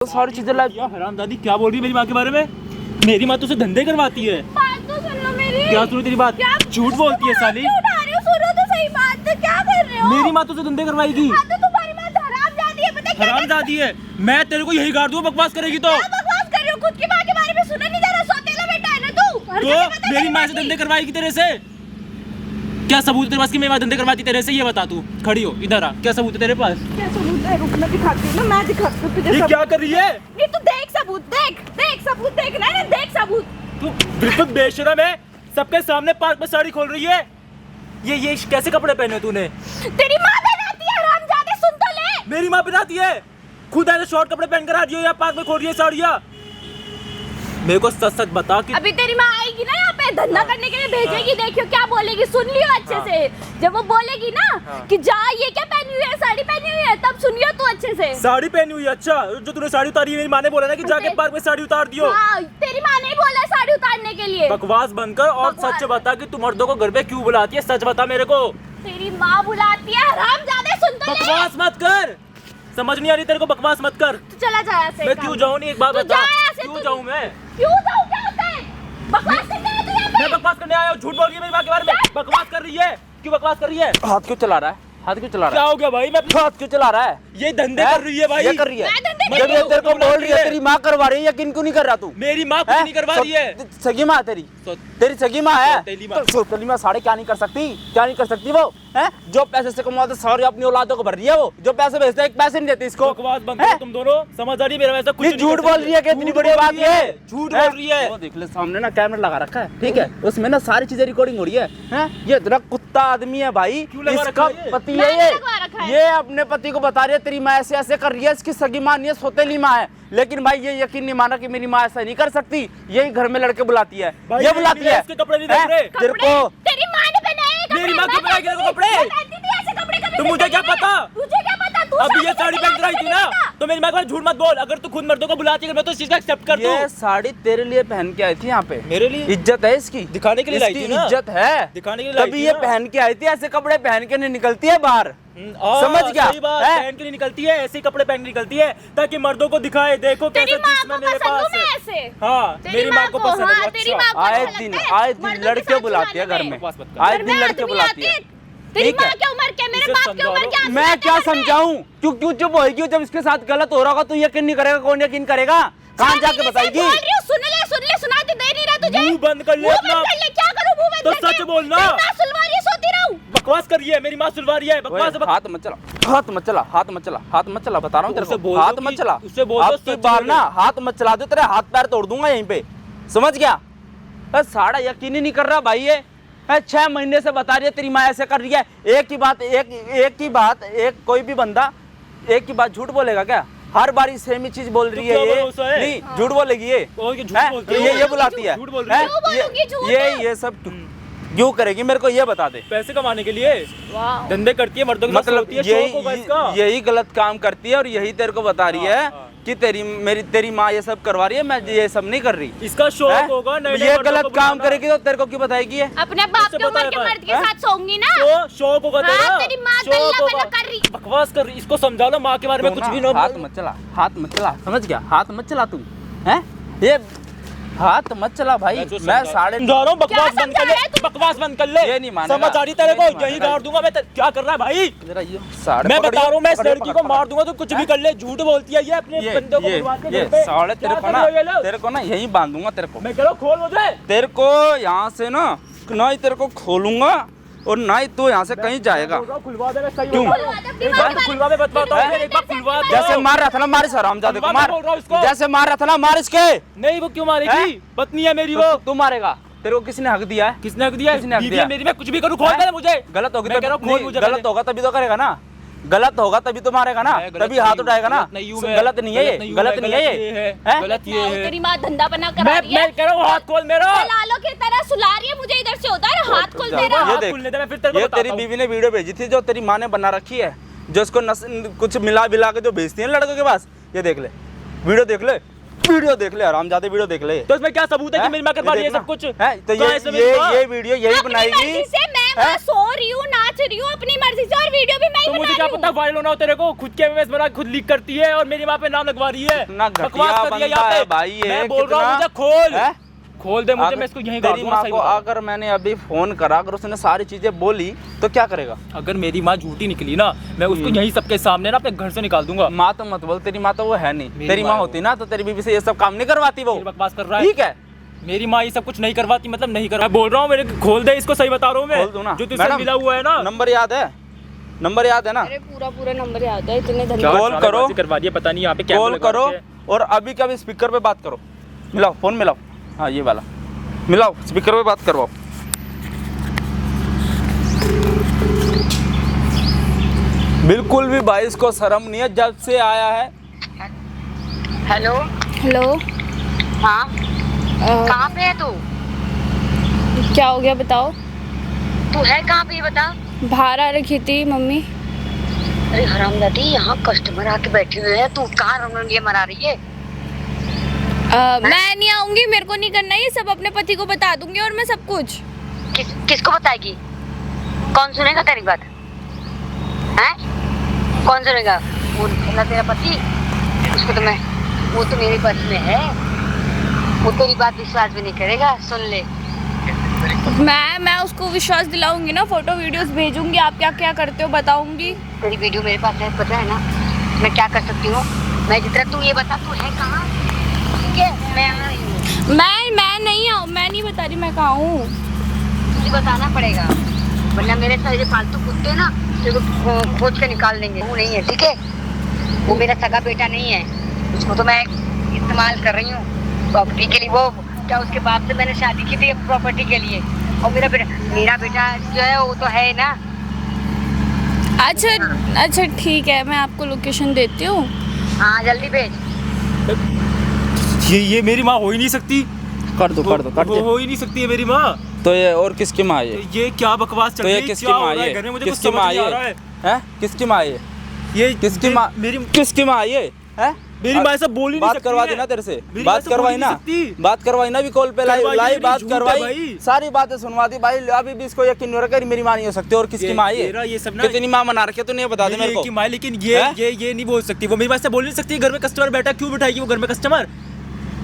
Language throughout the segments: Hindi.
तो सारी चीजें हरामजादी क्या बोल रही है मेरी माँ के बारे में? मेरी माँ तुझसे धंधे करवाती है। बात तो सुन लो मेरी। क्या सुनो तेरी बात? झूठ बोलती है साली। सुनो तो सही बात, तो क्या कर रहे हो? मेरी माँ तुझसे धंधे करवाएगी। हाँ तो तुम्हारी माँ तो हरामजादी है, पता है क्या? हरामजादी है। मैं तेरे को यही गाड़ दूँ बकवास करेगी तो। क्या बकवास कर रहे हो? खुद की माँ के बारे में सुना नहीं जा रहा? सौतेला बेटा है ना तू। तो मेरी माँ से धंधे करवाएगी तेरे से? क्या सबूत है तेरे पास कि मेरी माँ धंधे करवाती तेरे से? ये बता तू। खड़ी हो इधर आ, क्या सबूत है तेरे पास? क्या सबूत है? रुक, मैं दिखाती हूँ ना, मैं दिखाती हूँ तुझे। ये क्या कर रही है? नहीं तू देख सबूत, देख देख सबूत, देख ना, देख सबूत। तू बिल्कुल बेशरम है। सबके सामने पार्क में साड़ी खोल रही है। ये कैसे कपड़े पहने तूने? तेरी माँ बनाती है हरामजादे, सुन तो ले। मेरी माँ बनाती है? खुद ऐसे शॉर्ट कपड़े पहन कर आ रही हो या पार्क में खोल रही है साड़ियाँ? मेरे को सच सच बता कि अभी तेरी माँ आएगी ना यहाँ पे धंधा करने के लिए भेजेगी, देखियो क्या बोलेगी, सुन लियो अच्छे से। जब वो बोलेगी ना कि जा, ये क्या पहनी हुई है, साड़ी पहनी हुई है, तब सुनियो तू अच्छे से। साड़ी पहनी हुई है? अच्छा, जो तूने साड़ी उतारी है मेरी माँ ने बोला ना कि जाके पार्क में साड़ी उतार दियो। हाँ, तेरी माँ ने बोला साड़ी उतारने के लिए। बकवास बंद कर और सच बता कि तू मर्दों को घर पे क्यों बुलाती है? सच बता मेरे को। तेरी माँ बुलाती है हरामजादे, सुन तो ले। बकवास मत कर। समझ नहीं आ रही तेरे को? बकवास मत कर। तू चला जा यहाँ से। मैं क्यों जाऊँ? नहीं एक बात तू बता, जा यहाँ से, क्यों तू- जाऊँ मैं? क्यों जाऊँ? क्या होता है? बकवास करने आया तू यहाँ पे? मैं बकवास करने आया हूँ? झूठ बोल रही है मेरी माँ के बारे में। बकवास कर रही है। क्यों बकवास कर रही है? हाथ क्यों चला रहा है? हाथ क्यों चला रहा क्या हो गया भाई? मैं है? हाथ क्यों चला रहा है? ये धंधे कर रही है भाई। ये कर रही है। मैं धंधे जब कर ये रही हूँ। तेरे को बोल रही है तेरी माँ करवा रही है, यकीन क्यों नहीं कर रहा तू? मेरी माँ कुछ हैं? नहीं करवा रही है। सगी माँ है तेरी? सो- तेरी सगी माँ है? सौतेली माँ। तो सौतेली माँ साढ़े क्या नहीं कर सकती? क्या नहीं कर सकती वो? हैं? जो पैसे से कमाते सारी अपनी औलादों को भर रही है वो। जो पैसे भेजता है एक पैसे नहीं देती इसको। बकवास बंद करो तुम दोनों। समझ आ रही है मेरा? वैसा कुछ नहीं, झूठ बोल रही है कि इतनी बड़ी बात ये? झूठ बोल रही है। वो देख ले सामने ना कैमरा लगा रखा है, ठीक है? उसमें ना सारी चीजें रिकॉर्डिंग हो रही है। हैं? ये इतना कुत्ता आदमी है भाई। क्यों लगा इसका रखा है ये? पति मैंने है लगवा रखा है। ये अपने पति को बता रही है तेरी माँ ऐसे ऐसे कर रही है, इसकी सगी माँ नहीं है, सौतेली माँ है। लेकिन भाई ये यकीन नहीं माना कि मेरी माँ ऐसा नहीं कर सकती। यही घर में लड़के बुलाती है, भाई ये मेरी बुलाती माँ है। इसके कपड़े नहीं देख हैं? रहे। तेरे को तेरी माँ ने बनाए कपड़े। मेरी माँ क्यों मैं बनाएगी तेरे को बनाती कपड़े? थी, बनाती थी ऐसे कपड़े कभी तो से मुझे क्या पहले। पता? तुझे क्या पता? तू अभी ये साड़ी साड़ी पहन कर आई थी ना, तो मेरी माँ को झूठ मत बोल। अगर तू खुद मर्दों को बुलाती है मैं तो इस चीज का एक्सेप्ट कर दूं। ये साड़ी तेरे लिए पहन के आई थी यहाँ पे। मेरे लिए इज्जत है इसकी, दिखाने के लिए लाई इसकी थी ना। इज्जत है, दिखाने के लिए लाई तभी थी ये ना। पहन के आई थी। ऐसे कपड़े पहन के नहीं निकलती है बाहर। समझ गया? सही बात। हैं? पहन के लिए निकलती है, ऐसे ही कपड़े पहन के निकलती है ताकि मर्दों को दिखाए, देखो तेरी कैसा माँ जिस्म को है मेरे पसंद हूँ पास। मैं ऐसे। हाँ, तेरी मेरी माँ को पसंद है। हाँ, तेरी माँ को आए अच्छा दिन लगता है। आए दिन मर्दों के लड़के साथ बुलाती है सुलाने घर में। में, बकवास मत कर। आए घर दिन में लड़के आदमी बुलाती आते है। हैं। तेरी ठीक है? माँ क्या उम्र के, मेरे इसे बाप की समझाओ उम्र ना। क्या? मैं क्या समझाऊं? क्यों क्यों चुप होएगी? जब इसके साथ गलत हो रहा होगा तो यकीन नहीं करेगा। कौन यकीन करेगा? कहाँ जाके बताएगी? सुन ले, सुनाती दे नहीं रहा तुझे। मुंह बंद कर ले मुंह अपना। बंद कर ले, क्या करूं मुंह बंद तो करके? सच बोलना। तेरी माँ सुलवारी सोती रहूं। बकवास कर रही है मेरी माँ, सुलवा रही है। बकवास ओए, हाथ मत चला, हाथ मत चला, हाथ मत चला, हाथ मत चला, बता रहा हूँ तेरे उससे को। बोल दो हाथ कि- मत चला। उससे बोल दो अब की सच बार बोले। ना हाथ मत चला दो, तेरे हाथ पैर तोड़ दूंगा यहीं पे। समझ गया? साड़ा यकीन ही नहीं कर रहा भाई ये। 6 महीने से बता रही है तेरी माँ ऐसे कर रही है। एक ही बात, एक कोई भी बंदा एक ही बात झूठ बोलेगा क्या? हर बारी सेम ही चीज बोल रही है क्या ये। भरोसा है? नहीं, झूठ बोलेगी ये। और ये झूठ हैं? बोलती है। ये बुलाती है। झूठ बोल रही है। हैं? क्यों बोलूंगी झूठ? ये सब क्यों करेगी? मेरे को ये बता दे। पैसे कमाने के लिए धंधे करती है, मर्दों के साथ मतलब सोती है, शौक होगा इसका। यही गलत काम करती है और यही तेरे को बता रही है हाँ। कि तेरी माँ ये सब करवा रही है, मैं ये सब नहीं कर रही। इसका हैं? शौक होगा। नए नए ये मर्दों गलत को काम बुलाना। करेगी तो तेरे को क्यों बताएगी ये? अपने बाप उससे की उम्र बता के रहा है, मर्द के हैं? साथ सोऊंगी ना। तो शौक होगा हाँ, तेरा। तेरी माँ शौक दल्ला होगा। बना कर रही। बकवास कर रही, इसको समझा लो माँ के बारे में तो कुछ ना, भी ना हाथ मत चला, हाथ मत चला। समझ गया? हाथ मत चला तू। हैं? ये हाथ मत चला भाई। मैं साढ़े समझा रहा हूँ, बकवास क्या बंद कर समझा रहा है ले, तू? बकवास बंद कर ले। ये नहीं मानेगा। समझ आ रही तेरे ये को? नहीं यही मानेगा। गाड़ दूंगा मैं। क्या कर रहा है भाई? जरा ये साढ़े मैं पकड़ियो, बता रहा हूँ, मैं इस पकड़ियो, लड़की पकड़, को मार दूंगा तो कुछ भी कर ले। झूठ बोलती है ये अपने बंदों को बुलवा के ये घर पे। साढ़े क्या तेरे को कर ना, रहे हो ये लोग? तेरे को ना यहीं बांधूंगा तेरे को। मैं कह रहा हूँ खोल मुझे। तेरे को यहाँ से ना ही तेरे को खोलूंगा और ना ही तू यहाँ से कहीं जाएगा। खुलवा दे, मैं सही क्यों? बता रहा हूँ। एक बार तो खुलवा में बताता हूँ, फिर एक बार खुलवा दो। जैसे मार रहा था ना, मार इस हरामजादे को, खुलवा मार। मैं बोल रहा हूँ इसको। जैसे मार रहा था ना, मार इसके। नहीं, वो क्यों मारेगी? हैं? पत्नी है मेरी तो वो। तू मारेगा? तेरे को किसने हक दिया है? किसने हक दिया? किसने हक बीवी दिया? है मेरी, मैं कुछ भी करूँ खोल दे मुझे। गलत होगी मैं कह रहा हूँ, खोल मुझे गलत पहले। होगा तभी तो करेगा ना। गलत होगा तभी तो मारेगा ना, मैं गलत तभी हाथ नहीं हूँ, उठाएगा ना। गलत नहीं हूँ मैं। गलत नहीं है ये, गलत नहीं है ये। हैं? गलत ये है। तेरी माँ धंधा बना करा रही है। मैं कह रहा हूँ हाथ खोल मेरा। लालो की तरह सुला रही है मुझे इधर से उधर, हाथ खोल दे ये रहा। देख, खुलने दे, मैं फिर तेरे को ये बताता तेरी हूँ। बीवी ने वीडियो भेजी थी जो तेरी माँ ने बना रखी है, जो इसको कुछ मिला बिला के जो भेजती है लड़कों के पास। ये देख ले, वीडियो देख ले, वीडियो देख ले, आरामजादे वीडियो देख ले। तो इसमें क्या सबूत है कि मेरी माँ करवा रही है देखना। सब कुछ? है तो कहाँ है इसमें मेरी माँ? ये वीडियो यही अपनी बनाएगी। मर्जी से मैं वहाँ हैं? सो रही हूँ, नाच नाच रही हूँ अपनी मर्जी से और वीडियो भी मैं ही तो बना मुझे क्या रही हूँ। पता वायरल होना हो तेरे को, खुद के एमएस बना खुद लीक करती है और मेरी माँ पे नाम लगवा रही है। इतना घटिया बकवास कर रही है यहाँ बंदा है पे। भाई ये, मैं बोल रहा हूँ कितना- मुझे खोल हैं? खोल दे मुझे, मैं इसको यहीं गाड़ तेरी दूंगा, माँ सही को बता रहा हूँ। अगर मैंने अभी फोन करा, अगर उसने सारी चीजें बोली तो क्या करेगा? अगर मेरी माँ झूठी निकली ना, मैं उसको यहीं सबके सामने ना अपने घर से निकाल दूंगा। माँ तो मत बोल, तेरी माँ तो वो है नहीं। मेरी तेरी माँ माँ है होती ना तो तेरी बीवी से ये सब काम नहीं करवाती वो। फिर बकवास कर रहा है। ठीक है, मेरी माँ ये सब कुछ नहीं करवाती, मतलब नहीं करवा। मैं बोल रहा हूँ मेरे खोल दे इसको, सही बता रहा हूँ मैं। खोल दूं ना जो तुझसे मैडम, मिला हुआ है ना। नंबर याद है? नंबर याद है ना? अरे पूरा नंबर याद है, इतने क्या धन्यवाद। कॉल करो। ड्रामेबाजी करवा दिया, पता नहीं यहाँ पे क्या कॉल करो और अभी का भी स्पीकर पे बात करो। मिलाओ फोन, मिलाओ। हाँ ये वाला मिलाओ, स्पीकर पे बात करवाओ। बिल्कुल भी भाई इसको शर्म नहीं है, जब से आया है। हेलो, हेलो, हाँ कहाँ पे है तू? क्या हो गया बताओ? तू है कहाँ पे ये बता। बाहर आ रखी थी मम्मी। अरे हरामजादी, यहाँ कस्टमर आके बैठे हुए हैं, तू कहाँ रंगरंगिया मरा रही है? मैं नहीं आऊंगी, मेरे को नहीं करना ये सब, अपने पति को बता दूंगी और मैं सब कुछ। किसको बताएगी? कौन सुनेगा तेरी बात? हैं? कौन सुनेगा? वो ना तेरा पति, उसको तो मैं, वो तो मेरे बस में है, वो तेरी बात विश्वास भी नहीं करेगा। सुन ले, मैं उसको विश्वास दिलाऊंगी ना, फोटो वीडियोस भेजूंगी, आप क्या क्या करते हो बताऊंगी। तेरी वीडियो मेरे पास है, पता है ना मैं क्या कर सकती हूँ। मैं जितना, तू ये बता तू है कहाँ? ठीक है, मैं आ रही हूँ। मैं नहीं आऊँ, मैं नहीं बता रही मैं कहाँ हूँ। तुझे बताना पड़ेगा, वरना मेरे सारे फालतू कुत्ते ना तेरे को खोज के निकाल देंगे। वो नहीं है, ठीक है, वो मेरा सगा बेटा नहीं है, उसको तो मैं इस्तेमाल कर रही हूँ प्रॉपर्टी के लिए। वो क्या, उसके बाप से मैंने शादी की थी प्रॉपर्टी के लिए, और मेरा बेटा जो है वो तो है ना। अच्छा ठीक है, मैं आपको लोकेशन देती हूँ। हाँ जल्दी भेज। ये मेरी माँ हो ही नहीं सकती। कर दो कर दो कर वो दो। हो ही नहीं सकती है मेरी माँ। तो ये और किसकी माँ है? ये क्या बकवास चल तो रही ये है? किसकी क्या हो माँ रहा है है? घर में? मुझे कुछ किसकी समझ माँ नहीं आ रहा है। है? किसकी माँ है? ये किसकी माँ? मेरी किसकी माँ है? है? मेरी माँ सब बोल ही नहीं बात सकती करवा है। देना तेरे से, मेरी बात माँ सब बोल करवाई ही ना, नहीं सकती। बात करवाई ना, भी कॉल पे करवाई लाइव नहीं, बात झूठ है करवाई, भाई। सारी बातें सुनवा दी भाई। अभी भी इसको यकीन नहीं हो रहा कि मेरी माँ नहीं हो सकती। और किसकी माँ है? तेरा ये सब ना, कितनी माँ मना रखी है तूने, ये बता दे मेरे को। की माँ, लेकिन ये हैं? ये नहीं बोल सकती। वो मेरी बात से बोल नहीं सकती। घर में कस्टमर बैठा, क्यों बिठाएगी वो घर में कस्टमर?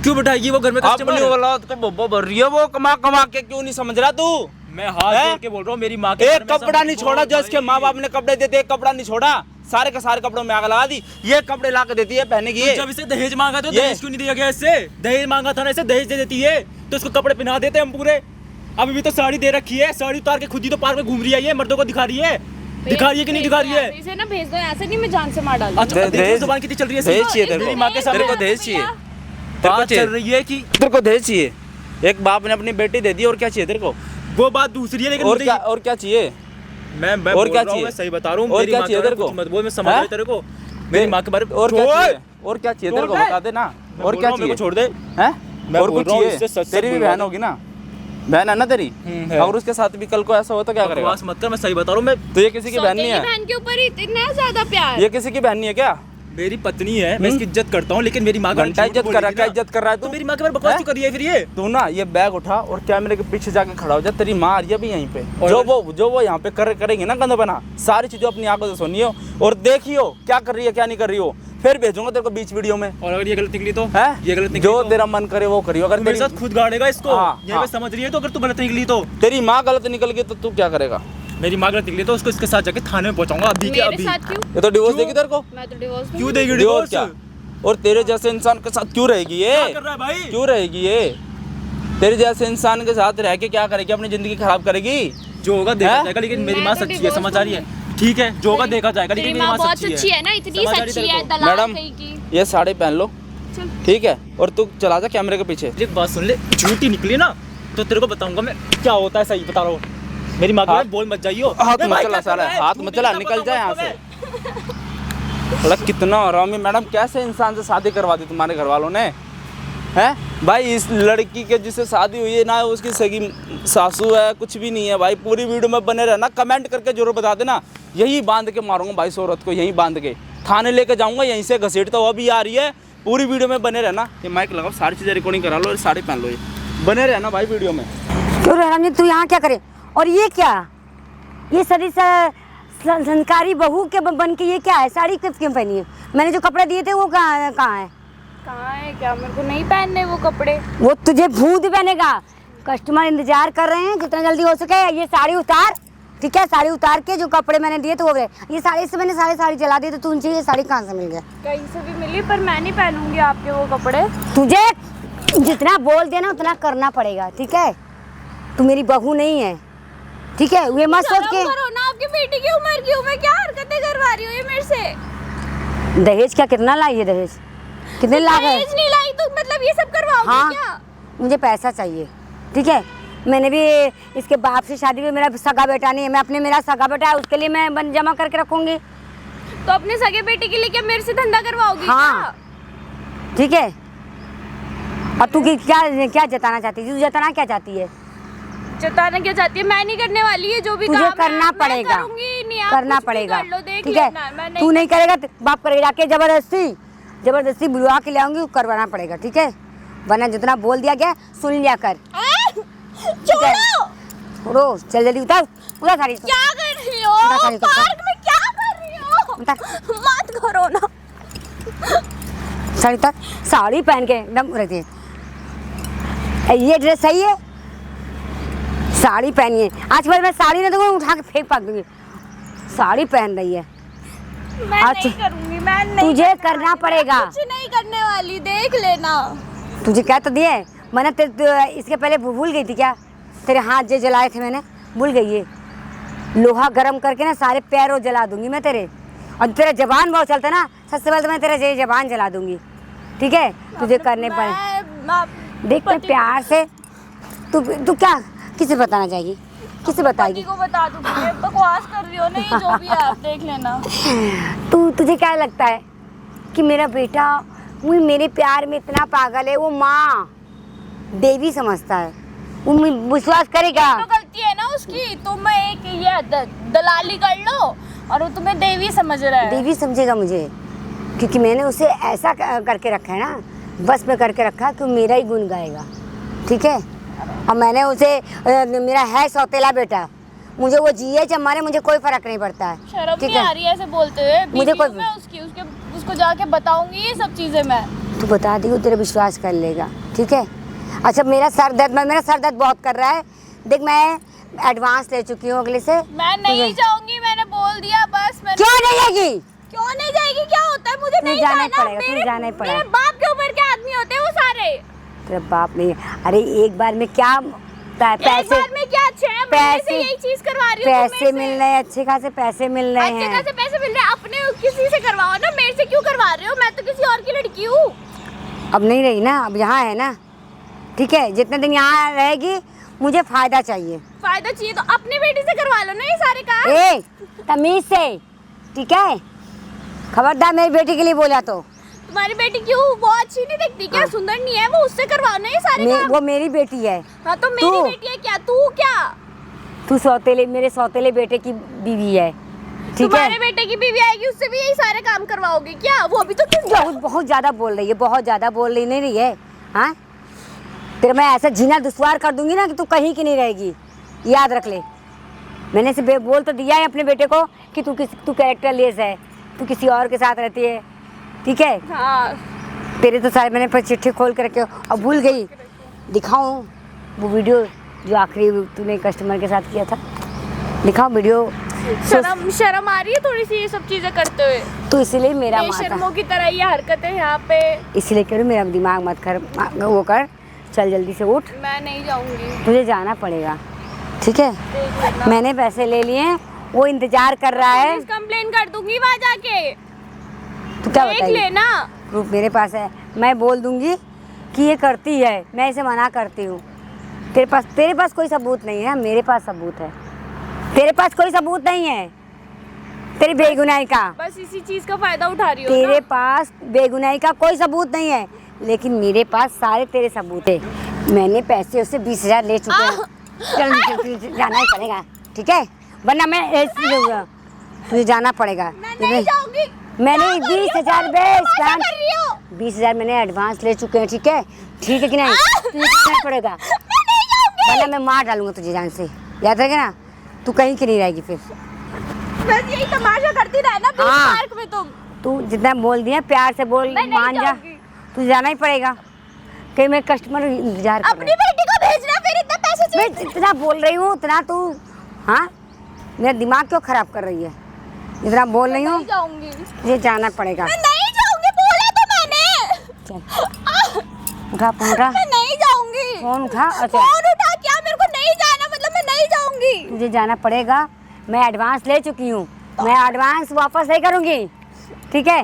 क्यों बिठाएगी वो घर में अपनी कस्टमर? औलाद को बोबो भर रही है वो, कमा कमा के, क्यों नहीं समझ रहा तू? मैं हाथ हैं? जोड़ के बोल रहा हूँ, मेरी माँ के एक घर में कपड़ा सब- नहीं छोड़ा, जो इसके माँ बाप ने कपड़े देते, एक कपड़ा नहीं छोड़ा, सारे के सारे कपड़ों में आग लगा दी। ये कपड़े ला के देती है पहने की। तो जब इसे दहेज मांगा तो ये- दहेज क्यों नहीं दिया गया? इससे दहेज मांगा था ना, इसे दहेज दे देती है तो उसको कपड़े पहना देते हम पूरे। अभी भी तो साड़ी दे रखी है, साड़ी उतार के खुद ही तो पार्क में घूम रही है, ये मर्दों को दिखा रही है। दिखा रही है कि नहीं दिखा रही है? इसे ना भेज दो, ऐसे नहीं मैं जान से मार डालूंगी। अच्छा, देखो दहेज- जुबान कितनी चल रही है दहेज इसकी। चाहिए तेरे मेरी को? माँ के सामने तेरे को दहेज चाहिए? तेरे को बात चल चाहिए? रही है कि तेरे को दहेज चाहिए? एक बाप ने अपनी बेटी दे दी, और क्या चाहिए तेरे को? वो बात दूसरी है, लेकिन और मुझे क्या, और क्या चाहिए? मैं और बोल क्या रहा हूँ, चाहिए? मैं सही बता रहा हूँ। और मेरी क्या माँ के चाहिए बारे तेरे में को? कुछ मत बोल, मैं समझ रहा हैं? हूँ तेरे को। मेरी माँ के बारे में और क्या छोड़। चाहिए? और क्या चाहिए तेरे को? छोड़ दे। बता दे ना। मैं और बोल क्या रहा हूँ, मेरे चाहिए? को छोड़ दे। हैं? मैं और बोल कुछ रहा हूँ, चाहिए? इससे सच तेरी भी बोलवा बहन दे। होगी ना, बहन है ना तेरी? है। अगर उसके साथ भी कल को ऐसा हो तो क्या करेगा? बकवास मत कर, मैं सही बता रहा हूँ। मैं तो ये किसी की बहन नहीं सौतेली है? बहन के ऊपर ही इतना ज्यादा प्यार। ये किसी की बहन नहीं है क्या? मेरी पत्नी है, मैं इसकी इज्जत करता हूँ, लेकिन मेरी माँ का घंटा झूठ इज्जत कर रहा है, बोलेगी क्या ना, इज्जत कर रहा है तो तू? मेरी माँ के बारे में बकवास हैं? क्यों कर रही है फिर ये? तू ना ये बैग उठा और कैमरे के पीछे जाके खड़ा हो जा। तेरी माँ आ रही है अभी यहीं पे। और- जो वो यहाँ पे करेंगे ना गंद बना, सारी चीजें अपनी आंखों से सुनियो और देखियो क्या कर रही है क्या नहीं कर रही हो। फिर भेजूंगा तेरे को बीच वीडियो में। और अगर ये गलत निकली तो? है ये गलत निकली जो तो? तेरा मन करे वो करियो। अगर मेरे तेरी साथ खुद गाड़ेगा इसको। हाँ, यहाँ हाँ। पे समझ रही है तो? अगर तू गलत निकली तो? तेरी माँ गलत निकल गई तो तू क्या करेगा? मेरी माँ गलत निकली तो उसको इसके साथ जाके थाने में पहुंचाऊंगा अभी के मेरे अभी। साथ क्यों? ये तो डिवोर्स क्यों? देगी तेरे को। मैं तो डिवोर्स क्यों देगी और डिवोर्स? क्या? और तेरे जैसे इंसान के साथ क्यों रहेगी ये? क्या कर रहा है भाई? क्यों रहेगी ये? तेरे जैसे इंसान के साथ रह के क्या करेगी? अपनी जिंदगी खराब करेगी। जो होगा देखा हैं? जाएगा, लेकिन मेरी मैं माँ तो सच्ची है, divorce समझ आ रही है? ठीक है, जो होगा देखा जाएगा, तेरी लेकिन मेरी माँ माँ बहुत सच्ची सच्ची है ना, इतनी समझ आ रही सच्ची तेरे है, को? दलाल मैडम कहीं की। ये साड़ी पहन लो, चल। ठीक है? और तू चला जा कैमरे के पीछे। एक बात सुन ले, झूठी निकली ना तो तेरे को बताऊंगा मैं क्या होता है, सही बता रहा हूँ। मेरी माँ हाथ- को बोल मत जाइयो। हाथ मैं मत भाई चला क्या कर साला, रहा है? हाथ झूठी मत चला, क्या निकल बताऊँ जा यहाँ उसको से। मैं? थोड़ा कितना हरामी मैडम, कैसे इंसान से शादी करवा दी तुम्हारे घर वालों ने? हैं भाई? इस लड़की के जिससे शादी हुई है ना, उसकी सगी सासू है, कुछ भी नहीं है भाई। पूरी वीडियो में बने रहना, कमेंट करके जरूर बता देना। यही बांध के मारूंगा भाई इस औरत को, यहीं बांध के थाने लेके जाऊंगा, यहीं से घसीटता हुआ भी आ रही है। पूरी वीडियो में बने रहना। ये माइक लगाओ, सारी चीज़ें रिकॉर्डिंग करा लो और साड़ी पहन लो, ये बने रहना भाई वीडियो में। क्यों रानी तू यहाँ क्या करे? और ये क्या? ये सारी संस्कारी बहू के बन के ये क्या है? साड़ी क्यों पहनी है? मैंने जो कपड़े दिए थे वो कहाँ है? कहाँ है क्या? मेरे को नहीं पहनने वो कपड़े। वो तुझे भूत पहनेगा। कस्टमर इंतजार कर रहे हैं, जितना जल्दी हो सके ये साड़ी उतार, ठीक है? साड़ी उतार के जो कपड़े मैंने दिए थे वो ये साड़ी से मैंने साड़ी जला दी, तो तुझे ये साड़ी कहाँ से मिल गया? कहीं से भी मिली, पर मैं नहीं पहनूंगी आपके वो कपड़े। तुझे जितना बोल दिया ना उतना करना पड़ेगा, ठीक है? तू मेरी बहू नहीं है, ठीक है? ये मत सोच के। करो ना, आपकी बेटी की उम्र की हूँ मैं, क्या हरकतें करवा रही हो ये मेरे से? दहेज क्या कितना लाई है? दहेज कितने लाख है? दहेज नहीं लाई तो मतलब ये सब करवाओगे? हाँ, क्या? मुझे पैसा चाहिए, ठीक है? मैंने भी इसके बाप से शादी की, मेरा सगा बेटा नहीं है, मैं अपने मेरा सगा बेटा है उसके लिए मैं जमा करके रखूंगी। तो अपने सगे बेटे के लिए क्या मेरे से धंधा करवाओगी? हाँ, ठीक है। और तू क्या जताना चाहती है? तू जताना क्या चाहती है? जताना क्या चाहती है? मैं नहीं करने वाली है जो भी तुझे काम करना पड़ेगा, करना पड़ेगा, ठीक है? तू नहीं करेगा तो बाप करेगा, जाके जबरदस्ती बुलवा के ले आऊंगी, करवाना पड़ेगा, ठीक है? वरना जितना बोल दिया गया सुन लिया कर। छोड़ो, चल जल्दी उतार साड़ी। क्या कर रही हो? पार्क में क्या कर रही हो? मत करो ना। साड़ी उतार, साड़ी पहन के एकदम रहती है। ये ड्रेस सही है? साड़ी पहनी है, आज के बाद मैं साड़ी नहीं दूंगी, उठा के फेंक दूंगी। साड़ी पहन रही है। मैं नहीं करूंगी, मैं नहीं। तुझे करना पड़ेगा। कुछ नहीं करने वाली, देख लेना। तुझे क्या तो दिए मैंने इसके पहले भूल गई थी क्या? तेरे हाथ जो जलाए थे मैंने, भूल गई? ये लोहा गरम करके ना सारे पैरों जला दूंगी मैं तेरे। और तेरा जबान बहुत चलता है ना, सबसे पहले तो मैं तेरा जबान जला दूंगी, ठीक है? तुझे करने पड़े। देख मैं प्यार से, तू क्या किसे बताना चाहेगी? किसे बताएगी? को बता दूंगी। बकवास कर रही हो ना, ये जो भी है आप देख लेना। तुझे क्या लगता है कि मेरा बेटा वो मेरे प्यार में इतना पागल है? वो माँ देवी समझता है, वो विश्वास करेगा? तो गलती है ना उसकी, तुम एक ये दलाली कर लो और वो तुम्हें देवी समझ रहा है। देवी समझेगा मुझे, क्योंकि मैंने उसे ऐसा करके रखा है ना, बस में करके रखा कि वो मेरा ही गुण गाएगा, ठीक है? और मैंने उसे मेरा है सौतेला बेटा, मुझे वो जिए चाहे मरे मुझे कोई फर्क नहीं पड़ता है। शर्म नहीं आ रही है ऐसे बोलते हुए? मुझे कोई मैं उसको जाके बताऊंगी ये सब चीजें मैं। तू बता दी, वो तेरा विश्वास कर लेगा, ठीक है? अच्छा मेरा सर दर्द बहुत कर रहा है। देख मैं एडवांस ले चुकी हूँ अगले से। मैं नहीं जाऊंगी, मैंने बोल दिया बस। क्यों नहीं जाएगी? क्यों नहीं जाएगी? क्या होता है? मुझे नहीं जाना पड़ेगा। मेरे बाप के उम्र के आदमी होते हैं वो सारे। तेरा बाप नहीं? अरे एक बार में क्या पैसे, एक बार में क्या 6 महीने से यही चीज करवा रही हूँ। पैसे मिल रहे हैं, अच्छे खासे पैसे मिल रहे हैं। अच्छे खासे पैसे मिल रहे हैं, अपने किसी से करवाओ ना, मेरे से क्यों करवा रहे हो? मैं तो किसी और की लड़की हूँ। अब नहीं रही ना, अब यहाँ है ना, ठीक है? जितने दिन यहाँ रहेगी मुझे फायदा चाहिए। फायदा चाहिए तो अपनी बेटी से करवा लो ना ये सारे काम। तमीज से, ठीक है? खबरदार मेरी बेटी के लिए बोला तो। तुम्हारी बेटी क्यों? वो अच्छी नहीं दिखती क्या? सुंदर नहीं है वो? उससे करवाओ ना ये सारे काम। वो मेरी बेटी है। हाँ तो मेरी बेटी है क्या? तू क्या? तू मेरे सौतेले बेटे की बीवी है, ठीक है? तुम्हारे बेटे की बीवी आएगी, उससे भी यही सारे काम करवाओगे क्या? वो भी तो बहुत ज्यादा बोल रही है, बहुत ज्यादा बोल रही नहीं रही है। हाँ तेरा मैं ऐसा जीना दुश्वार कर दूंगी ना कि तू कहीं की नहीं रहेगी, याद रख ले। मैंने से बोल तो दिया है अपने बेटे को कि तू कैरेक्टरलेस है, तू किसी और के साथ रहती है, ठीक है? हाँ। तेरे तो सारे मैंने चिट्ठी खोल कर रखे और भूल गई। दिखाऊं वो वीडियो जो आखिरी तूने कस्टमर के साथ किया था? दिखाऊं वीडियो? शर्म आ रही है थोड़ी सी ये सब चीजें करते हुए? तो इसीलिए मेरा शर्मों की तरह ये हरकतें यहाँ पे। इसलिए करूँ, मेरा दिमाग मत कर, वो कर, चल जल्दी से उठ। मैं नहीं जाऊंगी। तुझे जाना पड़ेगा, ठीक है? मैंने पैसे ले लिए, वो इंतजार कर रहा है। कंप्लेन कर दूंगी वहाँ जाके। तू क्या देख लेना, प्रूफ मेरे पास है, मैं बोल दूंगी कि ये करती है, मैं इसे मना करती हूँ। तेरे पास कोई सबूत नहीं है, मेरे पास सबूत है। तेरे पास कोई सबूत नहीं है तेरी बेगुनाही का, बस इसी चीज का फायदा उठा रही हो। तेरे पास बेगुनाही का कोई सबूत नहीं है, लेकिन मेरे पास सारे तेरे सबूत है। मैंने पैसे उससे 20,000 ले चुके हैं। चल जाना ही पड़ेगा, ठीक है? वरना मैं ऐसे दूंगा, तुझे जाना पड़ेगा। नहीं जाऊंगी। मैंने 20,000 20,000 मैंने एडवांस ले चुके हैं, ठीक है? ठीक है कि नहीं? तुझे जाना पड़ेगा, वरना मैं मार डालूंगा तुझे जान से, याद रखे ना? तू कहीं की नहीं रहेगी फिर। बस यही तमाशा करती रहे ना बीच हाँ। पार्क में तुम। तू जितना बोल दिया प्यार से बोल, मैं नहीं मान जा। जाऊंगी। तू जाना ही पड़ेगा, कहीं मैं कस्टमर इंतजार कर अपनी बेटी को भेजना, फिर इतना पैसे चाहिए। मैं जितना बोल रही हूँ उतना तू, हाँ मेरा दिमाग क्यों खराब कर रही है? जितना बोल रही हूँ नहीं जाऊंगी, मुझे जाना पड़ेगा। मैं नहीं जाऊंगी, बोला तो मैंने। चल उठा फोन उठा, मैं नहीं जाऊंगी। फोन उठा। अच्छा फोन उठा क्या? मेरे को नहीं जाना, मतलब मैं नहीं जाऊंगी। तुझे जाना पड़ेगा, मैं एडवांस ले चुकी हूँ, मैं एडवांस वापस नहीं करूँगी, ठीक है?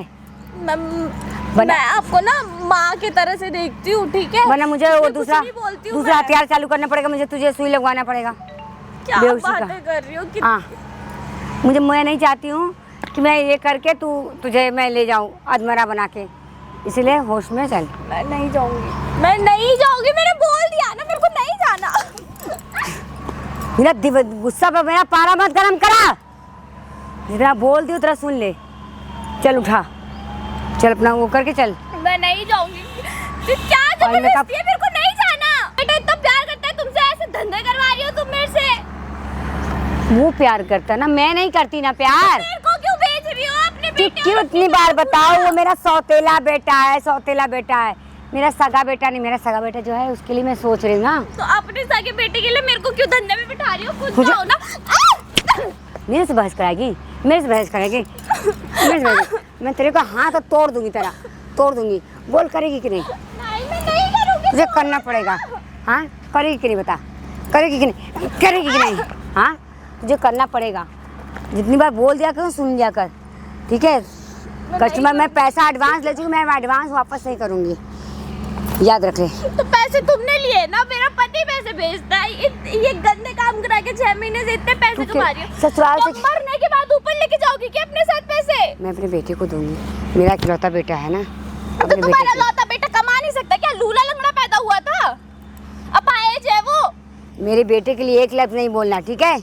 मैं आपको ना माँ की तरह से देखती हूँ, ठीक है? वरना मुझे वो मैं कुछ दूसरा नहीं बोलती हूँ दूसरा मैं। हथियार चालू करना पड़ेगा, मुझे तुझे सुई लगवाना पड़ेगा। क्या बेहोशी का। बातें कर रही हो कि हाँ मैं नहीं चाहती हूँ कि मैं ये करके तुझे मैं ले जाऊँ अधमरा बना के, इसलिए होश में चल। मैं नहीं जाऊंगी, मैं नहीं जाऊंगी, मैंने बोल दिया ना, मेरे को नहीं जाना। मेरा गुस्सा पे मेरा पारा मत गरम करा, जितना बोल दी उतना सुन ले। चल उठा, चल अपना वो करके चल। मैं नहीं जाऊंगी। तो क्या और मैं जबरदस्ती है? मेरे को नहीं जाना। बेटा इतना प्यार करता है तुमसे, ऐसे धंधे करवा रही हो तुम मेरे से। वो प्यार करता ना, मैं नहीं करती ना प्यार। मेरे को क्यों भेज रही हो अपने कि बेटे? क्यों इतनी बार बताओ? वो मेरा सौतेला बेटा है, सौतेला बेटा है, मेरा सगा बेटा नहीं। मेरा सगा बेटा जो है उसके लिए मैं सोच रही हूँ ना। तो अपने सगे बेटे के लिए मेरे को क्यों धंधे में बिठा रही हो? खुद मुझे- जाओ ना। मेरे से बहस कराएगी, मेरे से बहस कराएगी, मेरे से बहस। मैं तेरे को हाथ तोड़ दूंगी, तेरा तोड़ दूंगी। बोल करेगी कि नहीं? नहीं मैं नहीं करूंगी। तुझे करना पड़ेगा। हाँ करेगी कि नहीं बता, करेगी कि नहीं? करेगी कि नहीं? हाँ तुझे करना पड़ेगा। जितनी बार बोल दिया कर सुन लिया कर, ठीक है? कस्टमर मैं पैसा एडवांस ले चुकी, मैं एडवांस वापस नहीं करूँगी, याद रख ले। तो पैसे तुमने लिए ना, मेरा पति पैसे भेजता है। ये गंदे काम करा के 6 महीने से इतने पैसे तू कमा रही हो। ससुराल तो से मरने के बाद ऊपर लेके जाओगी क्या अपने साथ पैसे? मैं अपने बेटे को दूंगी, मेरा इकलौता बेटा है ना। तो अपने तुम्हारा बेटे को। लौता बेटा कमा नहीं सकता क्या? लूला लंगड़ा पैदा हुआ था, अब आएज है वो। मेरे बेटे के लिए एक लफ्ज नहीं बोलना, ठीक है?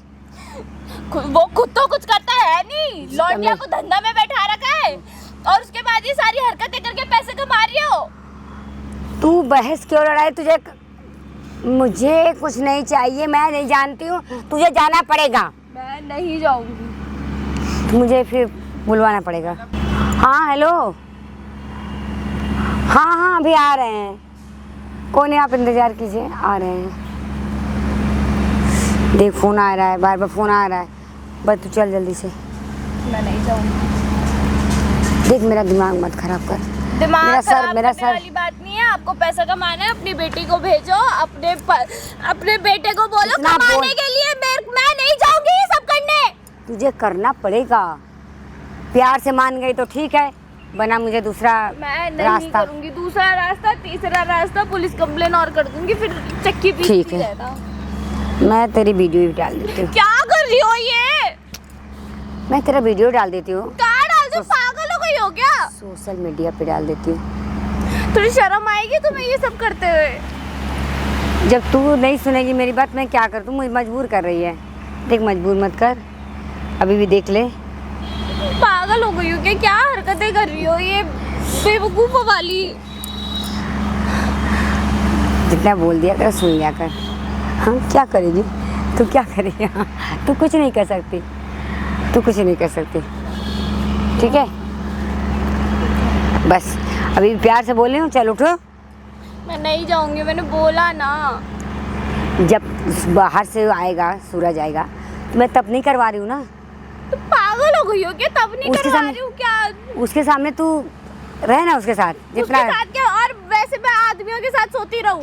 वो खुद तो कुछ करता है नहीं, लौंडिया को धंधा में बैठा रखा है और उसके बाद ये सारी हरकतें करके पैसे कमा रही हो। तू बहस क्यों लड़ाई? तुझे मुझे कुछ नहीं चाहिए, मैं नहीं जानती हूँ, तुझे जाना पड़ेगा। मैं नहीं जाऊंगी। मुझे फिर बुलवाना पड़ेगा। हाँ हेलो, हाँ अभी आ रहे हैं, कोई नहीं आप इंतज़ार कीजिए, आ रहे हैं। देख फ़ोन आ रहा है, बार बार फ़ोन आ रहा है, बस तू चल जल्दी से। मैं नहीं जाऊंगी। देख मेरा दिमाग मत खराब कर। दिमाग मेरा खराब मेरा करने वाली बात नहीं है। आपको पैसा कमाना है, अपनी बेटी को भेजो, अपने बेटे को बोलो इतना कमाने बोल। के लिए। मैं नहीं जाऊंगी ये सब करने। तुझे करना पड़ेगा, प्यार से मान गई तो ठीक है, बना मुझे दूसरा मैं नहीं रास्ता। करूंगी दूसरा रास्ता, तीसरा रास्ता, पुलिस कंप्लेन और कर दूंगी, फिर चक्की पीस ठीक है। मैं तेरी वीडियो भी डाल देती हूँ, क्या कर रही हो ये? मैं तेरा वीडियो डाल देती हूँ, कहाँ डाल दो? पागल हो गई हो क्या? सोशल मीडिया पे डाल देती हूँ। थोड़ी शर्म आएगी तुम्हें ये सब करते हुए? जब तू नहीं सुनेगी मेरी बात, मैं क्या कर, तू मुझे मजबूर कर रही है। देख मजबूर मत कर, अभी भी देख ले। पागल हो गई हो क्या? क्या हरकतें कर रही हो ये बेवकूफ़ों वाली? जितना बोल दिया कर सुन लिया कर। हाँ क्या करेगी तू, क्या करेगी? हाँ तू कुछ नहीं कर सकती, तू कुछ नहीं कर सकती, ठीक है? बस अभी प्यार से बोल रही हूँ, चल उठो। मैं नहीं जाऊंगी, मैंने बोला ना। जब बाहर से आएगा सूरज आएगा तो मैं तब नहीं करवा रही हूँ ना। तो पागल हो गई हो क्या? तब नहीं उसके करवा सामने- रही हूँ क्या? उसके सामने तू रहे ना, उसके साथ उसके जितना साथ क्या? और वैसे मैं आदमियों के साथ सोती रहूं?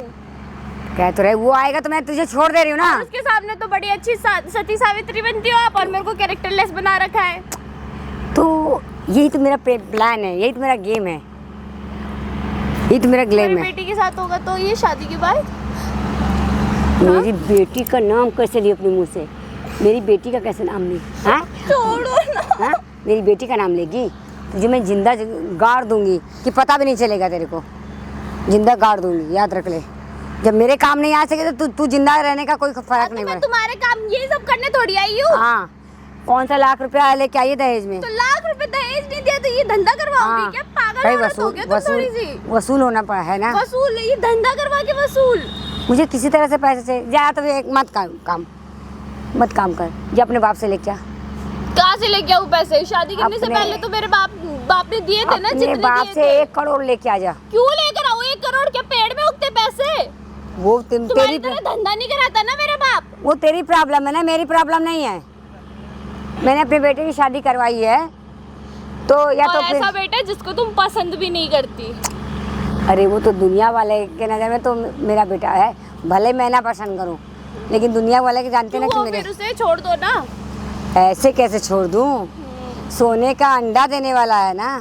कह तो रहे, वो आएगा तो मैं तुझे छोड़ दे रही हूँ ना। और उसके सामने तो बड़ी अच्छी सती सावित्री बनती हो आप, और मेरे को कैरेक्टरलेस बना रखा है। तो यही तो मेरा प्लान है, यही तो मेरा गेम है, यही तो मेरा मेरी गेम है। बेटी के साथ होगा तो ये शादी के बाद? मेरी बेटी का नाम कैसे ली अपने मुंह से? मेरी बेटी का कैसे नाम ली? हाँ छोड़ो ना। हाँ मेरी बेटी का नाम लेगी? तुझे मैं जिंदा गाड़ दूंगी कि पता भी नहीं चलेगा तेरे को, जिंदा गाड़ दूंगी, याद रख ले। जब मेरे काम नहीं आ सके तो तू जिंदा रहने का कोई फर्क नहीं मैं पड़े। तुम्हारे काम ये सब करने थोड़ी आई हूँ। हाँ कौन सा लाख रुपया लेके आई है दहेज में? तो लाख रुपए दहेज नहीं दिया तो ये धंधा करवाओगी क्या? पागल भाई औरत हो गया तुम थोड़ी सी। वसूल होना पड़ा है ना। वसूल? ये धंधा करवा के वसूल? मुझे किसी तरह से पैसे चाहिए, जा तो एक मत काम मत काम कर, ये अपने बाप से लेके आ। कहाँ से लेके आऊँ पैसे? शादी करने से अपने- पहले तो मेरे बाप ने दिए थे ना, अपने जितने बाप दिए से थे। 1 करोड़ लेके आ जा। क्यों लेकर आऊँ 1 करोड़? क्या पेड़ में उगते पैसे? वो तुम्हारी तरह धंधा नहीं कराता ना मेरा बाप। वो तेरी प्रॉब्लम है ना, मेरी प्रॉब्लम नहीं है। मैंने अपने बेटे की शादी करवाई है तो या और तो ऐसा फिर बेटा जिसको तुम पसंद भी नहीं करती। अरे वो तो दुनिया वाले के नज़र में तो मेरा बेटा है, भले मैं ना पसंद करूं, लेकिन दुनिया वाले के जानते ना क्यों कि वो मेरे। फिर उसे छोड़ दो ना। ऐसे कैसे छोड़ दूं? सोने का अंडा देने वाला है ना।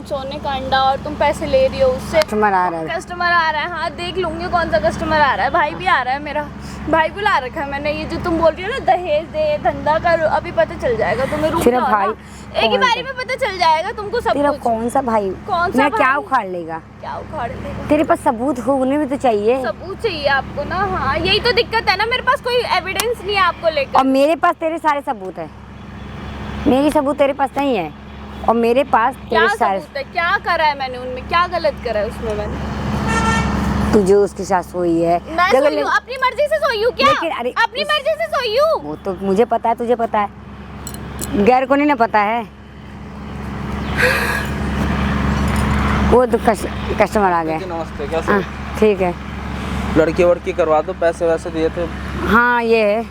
सोने का अंडा, और तुम पैसे ले रही हो उससे। कस्टमर आ रहा है। कस्टमर आ रहा है, हाँ देख लूंगी कौन सा कस्टमर आ रहा है। भाई भी आ रहा है मेरा, भाई बुला रखा है मैंने। ये जो तुम बोल रही हो ना दहेज दे, धंधा कर, अभी पता चल जाएगा तुम्हें। रुक तेरा जाओ भाई ना, एक ही कौन बारी सा? में पता चल जाएगा तुमको सब तेरा कुछ। कौन सा भाई? कौन सा मैं क्या भाई? उखाड़ लेगा? क्या उखाड़ लेगा? तेरे पास सबूत होने भी तो चाहिए। सबूत चाहिए आपको ना। हाँ यही तो दिक्कत है ना, मेरे पास कोई एविडेंस नहीं है आपको लेकर। और मेरे पास तेरे सारे सबूत है, मेरी सबूत तेरे पास नहीं है, और मेरे पास क्या तेरे सारे। सबूत है? क्या करा है मैंने उनमें? क्या गलत करा है उसमें मैंने? तू जो उसके साथ सोई है मैं जगह सोई हूँ, अपनी मर्जी से सोई हूँ क्या? लेकिन अरे अपनी मर्जी से सोई हूँ। वो तो मुझे पता है, तुझे पता है, गैर को नहीं ना पता है। वो तो कस्टमर आ गए। नमस्ते, कैसे? हाँ ठीक है। लड़की वड़की करवा दो, पैसे वैसे दिए थे। हाँ ये है,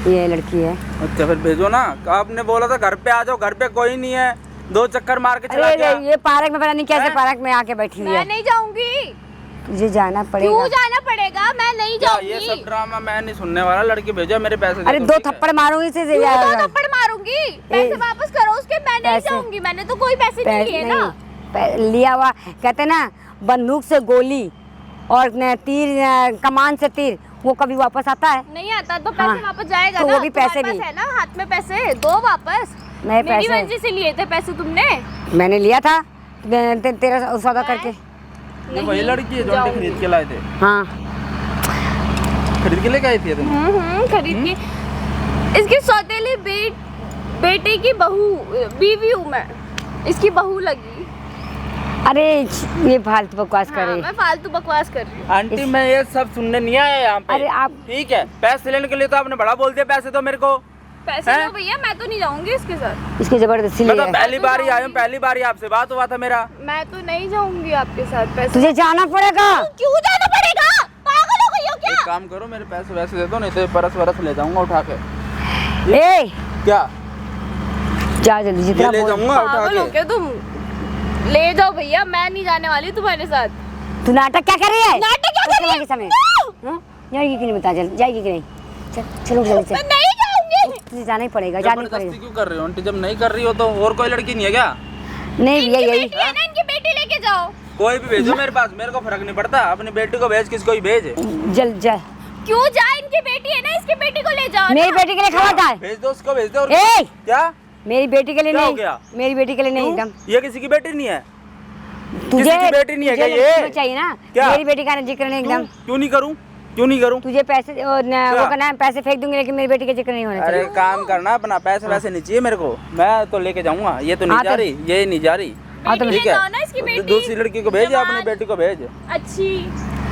ये लड़की है। अच्छा फिर भेजो ना। आपने बोला था घर पे आ जाओ, घर पे कोई नहीं है, 2 चक्कर मार के चला अरे गया। ये पार्क में पता नहीं कैसे हैं? पार्क में आके बैठी हुई मैं है। नहीं जाऊंगी। तुझे जाना पड़ेगा। क्यों जाना पड़ेगा? मैं नहीं क्या जाऊंगी। ये सब ड्रामा मैं नहीं सुनने वाला। लड़की भेजो, मेरे पैसे दे अरे दो, 2 ठीक है? थप्पड़ मारूंगी इसे क्यों जाएगा। 2 थप्पड़ मारूंगी? पैसे वापस करो उसके। मैं नहीं पैसे- जाऊंगी, मैंने तो कोई पैसे नहीं लिए ना। लिया हुआ कहते ना, बंदूक से गोली और तीर, कमान से तीर, वो कभी वापस आता है? नहीं आता तो पैसे हाँ, वापस जाएगा तो ना। वो भी पैसे तुम्हारे भी। पास है ना हाथ में पैसे, दो वापस। नहीं, मेरी पैसे- मर्जी से लिए थे पैसे तुमने। मैंने लिया था तेरा सौदा करके। ये वही लड़की है जो आंटी खरीद के लाए थे? हाँ खरीद के लेके आई थी तुम? खरीद के। इसकी सौतेली बेटे की बहू, बीवी हूँ मैं, इसकी बहू लगी। अरे ये फालतू बकवास हाँ, करे। मैं फालतू बकवास कर रही हूँ। आंटी मैं ये सब सुनने नहीं आया यहाँ पे। अरे आप ठीक है, पैसे लेने के लिए तो आपने बड़ा बोल दिया। पैसे तो मेरे को पैसे हैं? दो भैया, मैं तो नहीं जाऊंगी इसके साथ। इसकी जबरदस्ती मैं ले तो है। पहली बार ही आया हूँ, पहली बार ही आपसे बात हुआ था मेरा। मैं तो नहीं जाऊंगी आपके साथ। पैसे तुझे जाना पड़ेगा। क्यों जाना पड़ेगा? पागल हो गई हो क्या? एक काम करो, मेरे पैसे वैसे दे दो, नहीं तो परस वरस ले जाऊंगा उठा के। ए क्या? जा जल्दी, ये जितना ले बोल। जाऊंगा उठा पागल हो के। क्या तुम? ले जाओ भैया, मैं नहीं जाने वाली तुम्हारे साथ। तू नाटक क्या कर रही है? नाटक क्या कर रही है? समय No! जाएगी कि नहीं बता, चल जाएगी कि नहीं? चल चलो जल्दी से। मैं नहीं जाऊंगी। तुझे जाना ही पड़ेगा, जाना ही जबरदस्ती पड़ेगा। क्यों कर रही हो आंटी? जब नहीं कर रही हो तो और कोई लड़की नहीं है क्या? नहीं इनकी भैया यही बेटी है ना, इनकी बेटी लेके जाओ। कोई भी भेजो मेरे पास, मेरे को फर्क नहीं पड़ता। अपनी बेटी को भेज, किसको ही भेज। जल जा। क्यों जा? इनकी बेटी है ना, इसकी बेटी को ले जाओ मेरी ना। बेटी के लिए खबरदार। भेज दो उसको, भेज दो। और ए! क्या? मेरी बेटी के लिए क्या हो नहीं, गया? मेरी बेटी के लिए नहीं क्यों? एकदम। ये किसी की बेटी नहीं है? तुझे किसी की बेटी नहीं है क्या तुझे ये? लड़की चाहिए ना? क्या? मेरी बेटी का जिक्र नहीं क्यों एकदम। क्यों नहीं करूं? क्यों नहीं करूं? तुझे पैसे वो क्या? करना, पैसे फेंक दूंगी, लेकिन मेरी बेटी का जिक्र नहीं होना अरे चाहिए। काम करना अपना, पैसे वैसे नहीं चाहिए मेरे को। मैं तो लेके जाऊंगा। ये तो नहीं हाँ, जा तो- रही, ये नहीं जा रही। हाँ, तो बेटी ठीक ले है, जाओ ना इसकी बेटी। दूसरी लड़की को भेज या अपनी जवान, बेटी को भेज। अच्छी।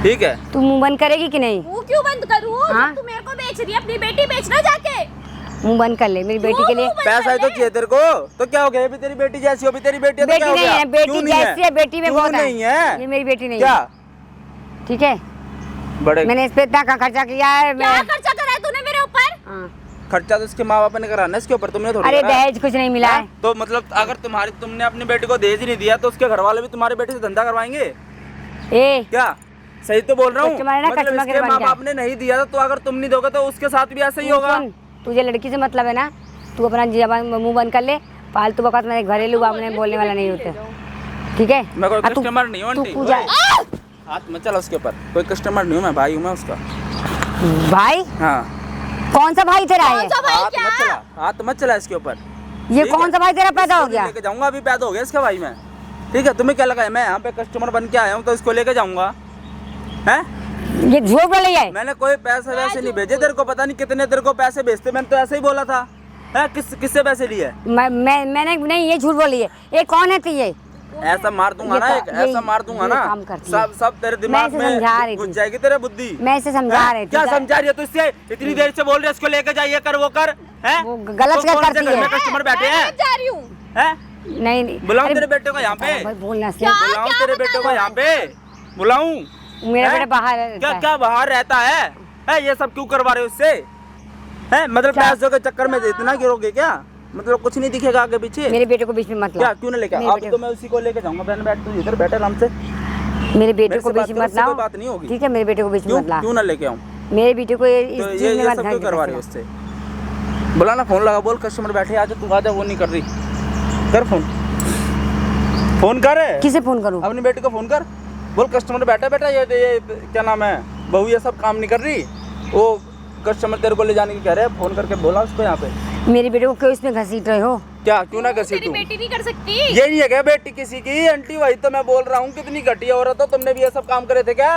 ठीक है, तू मुंह बंद करेगी कि नहीं? वो क्यों बंद करूँ? हाँ? जब तू मेरे को बेच रही है, अपनी बेटी बेचना जाके। मुंह बंद कर ले मेरी बेटी के लिए। मुंह बंद पैसा ही कर तो ले। चाहिए तेरे को। तो क्या हो गया? ये भी तेरी बेटी जैसी हो, भी तेरी बेटी है तो बेटी क्या हो नहीं गया? है, क्यों बेटी नहीं जैसी है, बेटी में क्यों बहुत नहीं है? ये मेरी बेटी नहीं क्या? है। ठीक है, बड़े मैंने इस पे इतना का खर्चा किया है। क्या मैं खर्चा करा है तूने मेरे ऊपर? हाँ। खर्चा तो इसके माँ बाप ने कराना है, इसके ऊपर तुमने थोड़ी अरे करा है। दहेज कुछ नहीं मिला है। तो मतलब अगर तुमने अपनी बेटी को दहेज नहीं दिया तो उसके घर वाले भी तुम्हारी बेटी से धंधा करवाएंगे ए क्या? सही तो बोल रहा हूँ। कस्टमर है ना, मतलब कस्टमर के इसके बन माँ गया। बाप ने नहीं दिया तो अगर तुम नहीं दोगे तो उसके साथ भी ऐसा ही तू होगा। सुन, तुझे लड़की से मतलब है ना, तू अपना जबान मुंह बंद कर ले। फालतू बकवास मेरे घरेलू बाप ने बोलने वाला नहीं होते, ठीक है? मैं कोई अब तू- कस्टमर नहीं हूँ तू आंटी। पूजा हाथ मत चला उसके ऊपर। कोई कस्टमर नहीं हूँ मैं, भाई हूँ मैं उसका। भाई, हाँ, कौन सा भाई तेरा है? कौन सा भाई? हाथ क्या? मत चला, हाथ मत चला इसके ऊपर। ये ठीक कौन है? सा भाई तेरा पैदा हो इसको भी गया? लेके जाऊंगा, अभी पैदा हो गया इसका भाई मैं। ठीक है, तुम्हें क्या लगा है मैं यहाँ पे कस्टमर बन के आया हूँ तो इसको लेके जाऊंगा? हैं? ये झूठ बोल रही है। मैंने कोई पैसे वैसे नहीं भेजे तेरे को। पता नहीं कितने तेरे को पैसे भेजते, मैंने तो ऐसे ही बोला था। है किससे पैसे लिए? मैंने नहीं, ये झूठ बोल रही है। ये कौन है? ये ऐसा मार दूंगा ना, एक ऐसा मार दूंगा ना, काम करती है। सब तेरे दिमाग मैं इसे समझा रही में घुस थी। जाएगी तेरे बुद्धि। मैं इसे समझा रही थी। क्या समझा रही है तू इससे? इतनी देर से बोल रही है इसको लेके जाइए, कर वो कर, हैं? वो गलत क्या करती है? कस्टमर बैठे मैं हैं, जा रही हूँ। हैं? नहीं नहीं बुलाऊं अरे, तेरे बेटे को यहाँ पे, भाई बोलना से बुलाऊं तेरे बेटे को यहाँ पे, बुलाऊं? मेरा हैं? बेटा बाहर रहता क्या है। क्या बाहर रहता है? ये सब क्यों करवा रहे हो उससे? हैं? मतलब क्या? पैसों के चक्कर में इतना गिरोगे क्या? मतलब कुछ नहीं दिखेगा आगे पीछे? मेरे बेटे को बीच में मत क्या ला। क्यों ना लेके? मेरे अब बेटे तो मैं उसी को लेके जाऊंगा। बहन बैठ, तू इधर बैठ आराम से। मेरे बेटे मेरे को से बीच बात में करो, मत उससे कोई लाओ, बात नहीं होगी। ठीक है? मेरे बेटे को बीच में क्यों मत ला। क्यों ना लेके आऊं? मेरे बेटे को इस तो चीज ये में मत सब क्यों करवा रही हो घास उससे? बुला ना, फोन लगा, बोल कस्टमर बैठे, आजा तू आजा। वो नहीं कर रही, कर फोन, फोन कर। किसे फोन करूं? अपनी बेटी को फोन कर, बोल कस्टमर बैठा बेटा, ये क्या नाम है, बहू ये सब काम नहीं कर रही, वो कस्टमर तेरे को ले जाने की कह रहे हैं। फोन करके बोला उसको यहाँ पे। मेरे बेटे को क्यों इसमें घसीट रहे हो? क्या क्यों ना घसी तेरी तू? बेटी नहीं कर सकती। ये नहीं है क्या बेटी किसी की? आंटी वही तो मैं बोल रहा हूँ, कितनी घटिया औरत हो। तुमने भी ये सब काम करे थे क्या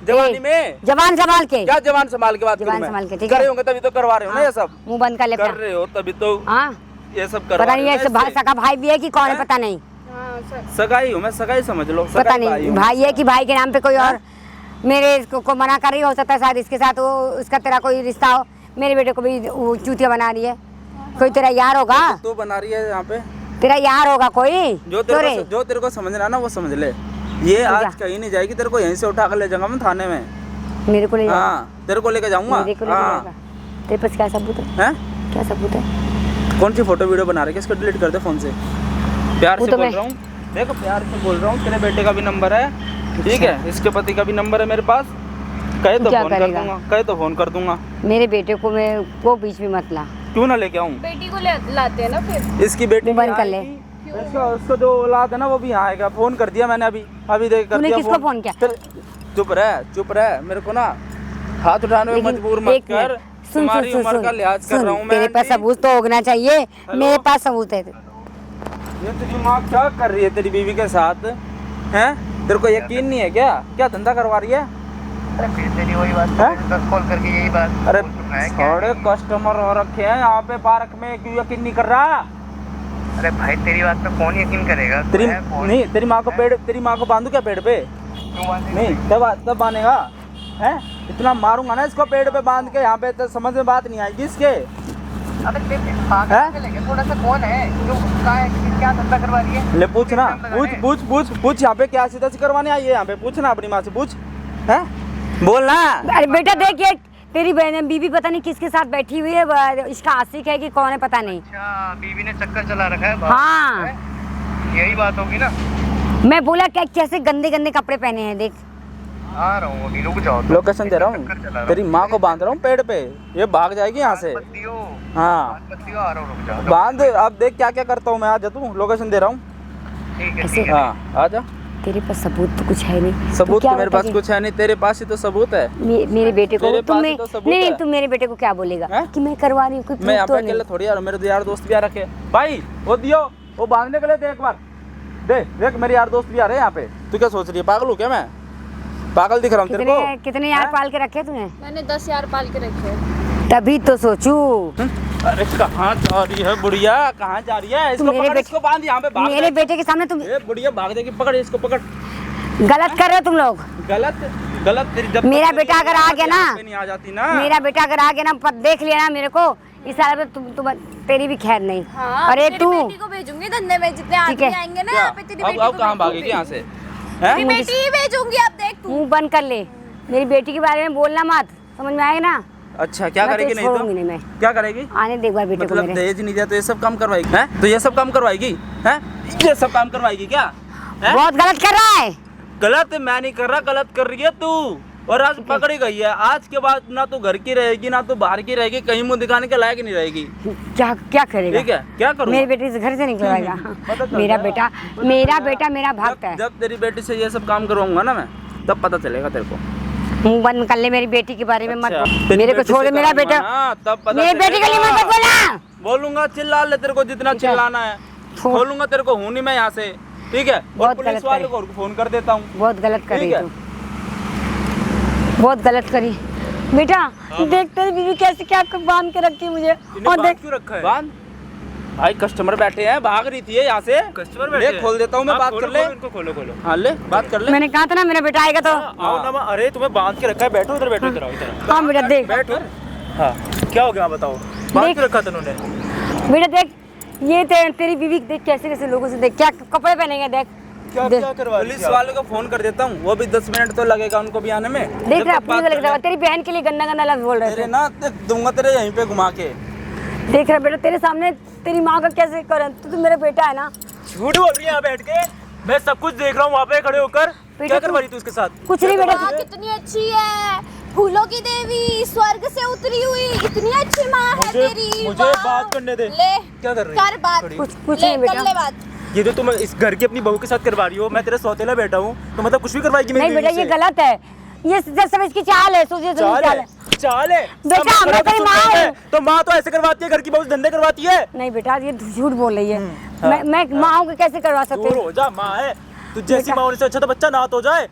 जवानी में? जवान संभाल के, क्या जवान संभाल के बात जवान करूं मैं? संभाल के, ठीक है? करे होंगे तभी तो करवा रहे हो ना ये सब। मुंह बंद कर ले कर अपना। रहे हो तभी तो हाँ ये सब करवा पता रहे नहीं हो है ना इससे। सगा भाई भी है कि कौन है हैं? पता नहीं। हाँ, सर। सगाई हूँ मैं, सगाई समझ लो। पता सगाई नहीं हूँ। भाई है कि भाई के नाम पे कोई और मेरे को मना कर रही हो सकता है, शायद इसके साथ वो उसका तेरा कोई रिश्ता हो। मेरे बेटे को भी वो चूतिया बना रही है। कोई तेरा यार होगा, तू बना रही है यहाँ पे, तेरा यार होगा कोई। जो तेरे को समझना ना वो समझ ले। ये जा। आज कहीं नहीं जाएगी, तेरे को यहीं से उठा कर ले जाऊंगा मैं थाने में। मेरे को ले जाओ। हाँ तेरे को लेके जाऊंगा। मेरे को ले हाँ। जाएगा। तेरे पास क्या सबूत है? हैं? क्या सबूत है? कौन सी फोटो वीडियो बना रहे? इसको डिलीट कर दे फोन से। प्यार वो से तो बोल मैं- रहा हूँ, देखो प्यार से बोल रहा हूँ। तेरे बेटे का भी नंबर है, ठीक है? इसके पति का भी नंबर है मेरे पास। कहे तो क्या फोन कर करेगा? दूंगा, कहे तो फोन कर दूंगा। मेरे बेटे को मैं वो बीच में मत ला। क्यों ना लेके आऊँ? बेटी को लाते हैं ना फिर। इसकी बेटी मोबाइल भी कर ले। आएगी, उसको जो औलाद है ना वो भी यहाँ आएगा। फोन कर दिया मैंने अभी देख कर तूने दिया किसको फोन किया? चुप रह। मेरे को ना हाथ उठाने में लेकिन मजबूर मत एक कर। मिनट, सुन तुम्हारी सुन उम्र सुन का लिहाज कर रहा हूँ सुन, मैं। तेरे पास आंटी। सबूत तो होना चाहिए। मेरे पास सबूत है। ये तेरी माँ क्या कर रही है तेरी बीवी के साथ? हैं? तेरे को यकीन नहीं है क्या? क्या धंधा करवा रही है? अरे फिर तेरी वही बात हैं? 10 कॉल करके यही बात अरे बोल चुका है क्या? थोड़े कस्टमर हो रखे हैं यहाँ पे पार्क में, क्यों यकीन नहीं कर रहा? अरे भाई तेरी बात पे कौन यकीन करेगा? तेरी है कौन? नहीं, तेरी माँ को बांधू क्या पेड़ पे? क्यों बांधेगा? नहीं तब बांधेगा हैं? इतना मारूंगा ना इसको पेड़ पे बांध के, यहाँ पे तो समझ में बात नहीं आएगी इसके। अबे तेरे पागल हैं? के लेके थोड़ा सा कौन है जो कहा है कि क्या धंधा करवा रही है? ले पूछ ना, कितना लगा है? पूछ यहाँ पे क्या सीधा सी करवाने आई है? यहाँ पे पूछ ना, अपनी माँ से पूछ। हैं? बोल ना। अरे बेटा देख ये तेरी बहन बीबी पता नहीं किसके साथ बैठी हुई है, इसका आशिक है कि कौन है पता नहीं। अच्छा बीवी ने चक्कर चला रखा है बाप। हाँ हैं? यही बात होगी ना। मैं बोला क्या कैसे गंदे गंदे कपड़े पहने हैं देख। आ रहा हूँ अभी, रुक जाओ तो। लोकेशन दे रहा चक्कर चला हूँ, रहा तेरी माँ को बांध रहा हूँ पेड़ पे, ये भाग जाएगी यहाँ से। पत्तियों हाँ पत्तियों आ रहा हूँ, रुक जाओ। बांध। अब देख क्या क्या करता हूँ मैं, आ जा तू, लोकेशन दे रहा हूँ। ठीक है ऐसे- ठीक है। हाँ आ जा। तेरे पास सबूत तो कुछ है नहीं। सबूत क्या तो मेरे होता पास कि- कुछ है नहीं, तेरे पास ही तो सबूत है। मेरे बेटे को तेरे तुम पास में ही तो सबूत नहीं है। तुम मेरे बेटे को क्या बोलेगा हैं? कि मैं करवा रही हूँ? कोई मैं यहाँ प्रूफ पे तो अकेले नहीं। थोड़ी आ रहा हूँ, मेरे तो यार दोस्त भी आ रखे हैं। भाई वो दियो, वो बांधने के लिए दे एक बार। देख मेरे यार दोस्त भी आ रहे हैं यहाँ पे। तू क्या सोच रही है, पागल हूँ क्या मैं? पागल दिख रहा हूँ तेरे को? कितने यार हैं? पाल के रखे तूने? मैंने 10 यार पाल के रखे हैं। तभी तो सोचू। अरे कहाँ जा रही है बुढ़िया, कहाँ जा रही है? इसको मेरे पकड़, बेटे- इसको बांध यहाँ पे, भाग मेरे जा। बेटे के सामने तुम ये बुढ़िया भाग जाएगी, पकड़ इसको, पकड़। गलत कर रहे हो तुम लोग। गलत तेरी जब मेरा तक बेटा तेरी अगर आ गया ना, यहाँ पे नहीं आ जाती ना। मेरा बेटा अगर आ गया ना देख लिया ना मेरे को इस हाल में तुम तेरी भी खैर नहीं। हाँ, अरे तेरी तू बेटी को भेजूंगी धंधे में, जितने ठीक आदमी है। आएंगे ना क्या? यहाँ पे तेरी बेटी अब को कहाँ भेजूंगी। भागेगी यहाँ से? तेरी हैं? बेटी ही भेजूंगी, अब देख तू। मुंह बंद कर ले। मेरी बेटी के बारे में बोलना मत, समझ में आएगा ना? अच्छा क्या मैं करेगी? तो नहीं छोड़ूंगी नहीं मैं। क्या करेगी? आने दे एक बार बेटे को मतलब मेरे। दहेज नहीं दिया तो ये सब काम करवाएगी? हैं? तो ये सब काम करवाएगी? हैं? ये सब काम करवाएगी क्या? हैं? बहुत गलत कर रहा है। गलत मैं नहीं कर रहा, गलत कर रही है तू। और आज पकड़ी गई है। आज के बाद ना तो घर की रहेगी ना तो बाहर की रहेगी, कहीं मुंह दिखाने के लायक नहीं रहेगी। क्या क्या करेगा? ठीक है, क्या करूँ? मेरे बेटे से घर से निकलवाएगा। पता चल मेरा जाएगा। बेटा मेरा भक्त है। जब तेरी बेटी से ये सब काम करवाऊंगा ना मैं, तब पता चलेगा तेरे को। मुंह बंद कर ले, मेरी बेटी के बारे में मत अच्छा, बोल। तेरी मेरे को बेटी छोड़, से मेरा करूंगा बेटा ना, तब पता मेरी बेटी के लिए चलेगा। मत बोलना। बोलूंगा, चिल्ला ले तेरे को जितना ठीक है। चिल्लाना है। छोड़। खोलूंगा तेरे को, हूं नहीं मैं यहाँ से, ठीक है? और बहुत पुलिस गलत वाले करे। को फोन कर देता हूँ। बहुत गलत कर रही ठीक है। तू, बहुत गलत करी बेटा। देख तेरी बीवी कैसे क्या बांध के रखी मुझे, इन्हें और बांध देख क्यों रखा है? बांध? भाई कस्टमर बैठे हैं, भाग रही थी ये यहाँ से। कस्टमर ले बैठे खोल देता हूँ मैं, आप बात खोलो, कर ले। खोलो, इनको खोलो खोलो। हाँ ले बात कर ले। मैंने कहा था ना मेरा बेटा आएगा तो। आओ ना अरे तुम्हें बांध के रखा है, बैठो इधर, बैठो इधर, आओ इधर हाँ बेटा देख, बैठो। हाँ क्या हो गया बताओ, बांध के रखा था उन्होंने। बेटा देख, ये तेरी बीवी देख कैसे कैसे लोगों से, देख क्या कपड़े पहनेंगे, देख क्या देख। क्या करवा रही पुलिस थी आप? वाले को फोन कर देता हूँ, वो भी 10 मिनट तो लगेगा उनको भी आने में। देख जब रहा तक बात पुलिस कर वाले ले। तेरी बहन के लिए गंदा गंदा लफ्ज बोल रहे तेरे थे। ना दूंगा तेरे यहीं पे घुमा के। देख रहा बेटा तेरे सामने तेरी माँ का कैसे कर, तू मेरा बेटा है ना। झूठ बोल रही है यहाँ बैठ के, मैं सब कुछ देख रहा हूँ वहाँ पे खड़े होकर। बेटा क्या तू- करवा रही थी उसके साथ? कुछ नहीं बेटा, माँ कितनी अच्छी है, फूलों की देवी, स्वर्ग से उतरी हुई, इतनी अच्छी माँ है तेरी। मुझे वाह। बात करने दे। ले क्या कर रही है? कर बात, खड़ी। कुछ ले नहीं बेटा। कर ले बात। ये जो तुम इस घर की अपनी बहू के साथ करवा रही हो, मैं तेरे सौतेला बैठा हूँ, तो मतलब कुछ भी करवाएगी मेरी नहीं बेटा बीवी ये से? गलत है, ये सब इसकी चाल है, सोचिए चाल चाल है, है। चाल है। बेटा, सब खड़े मैं होकर तेरी सुन माँ रहे हूँ। हैं। तो माँ तो ऐसे करवाती है, घर की बहू से धंधे करवाती है। नहीं बेटा ये झूठ बोल रही है, हाँ, मैं माँ को कैसे करवा सकते दूर हो जा, माँ है तू जैसी बेटा। माँ होने से अच्छा तो बच्चा नात हो जाए।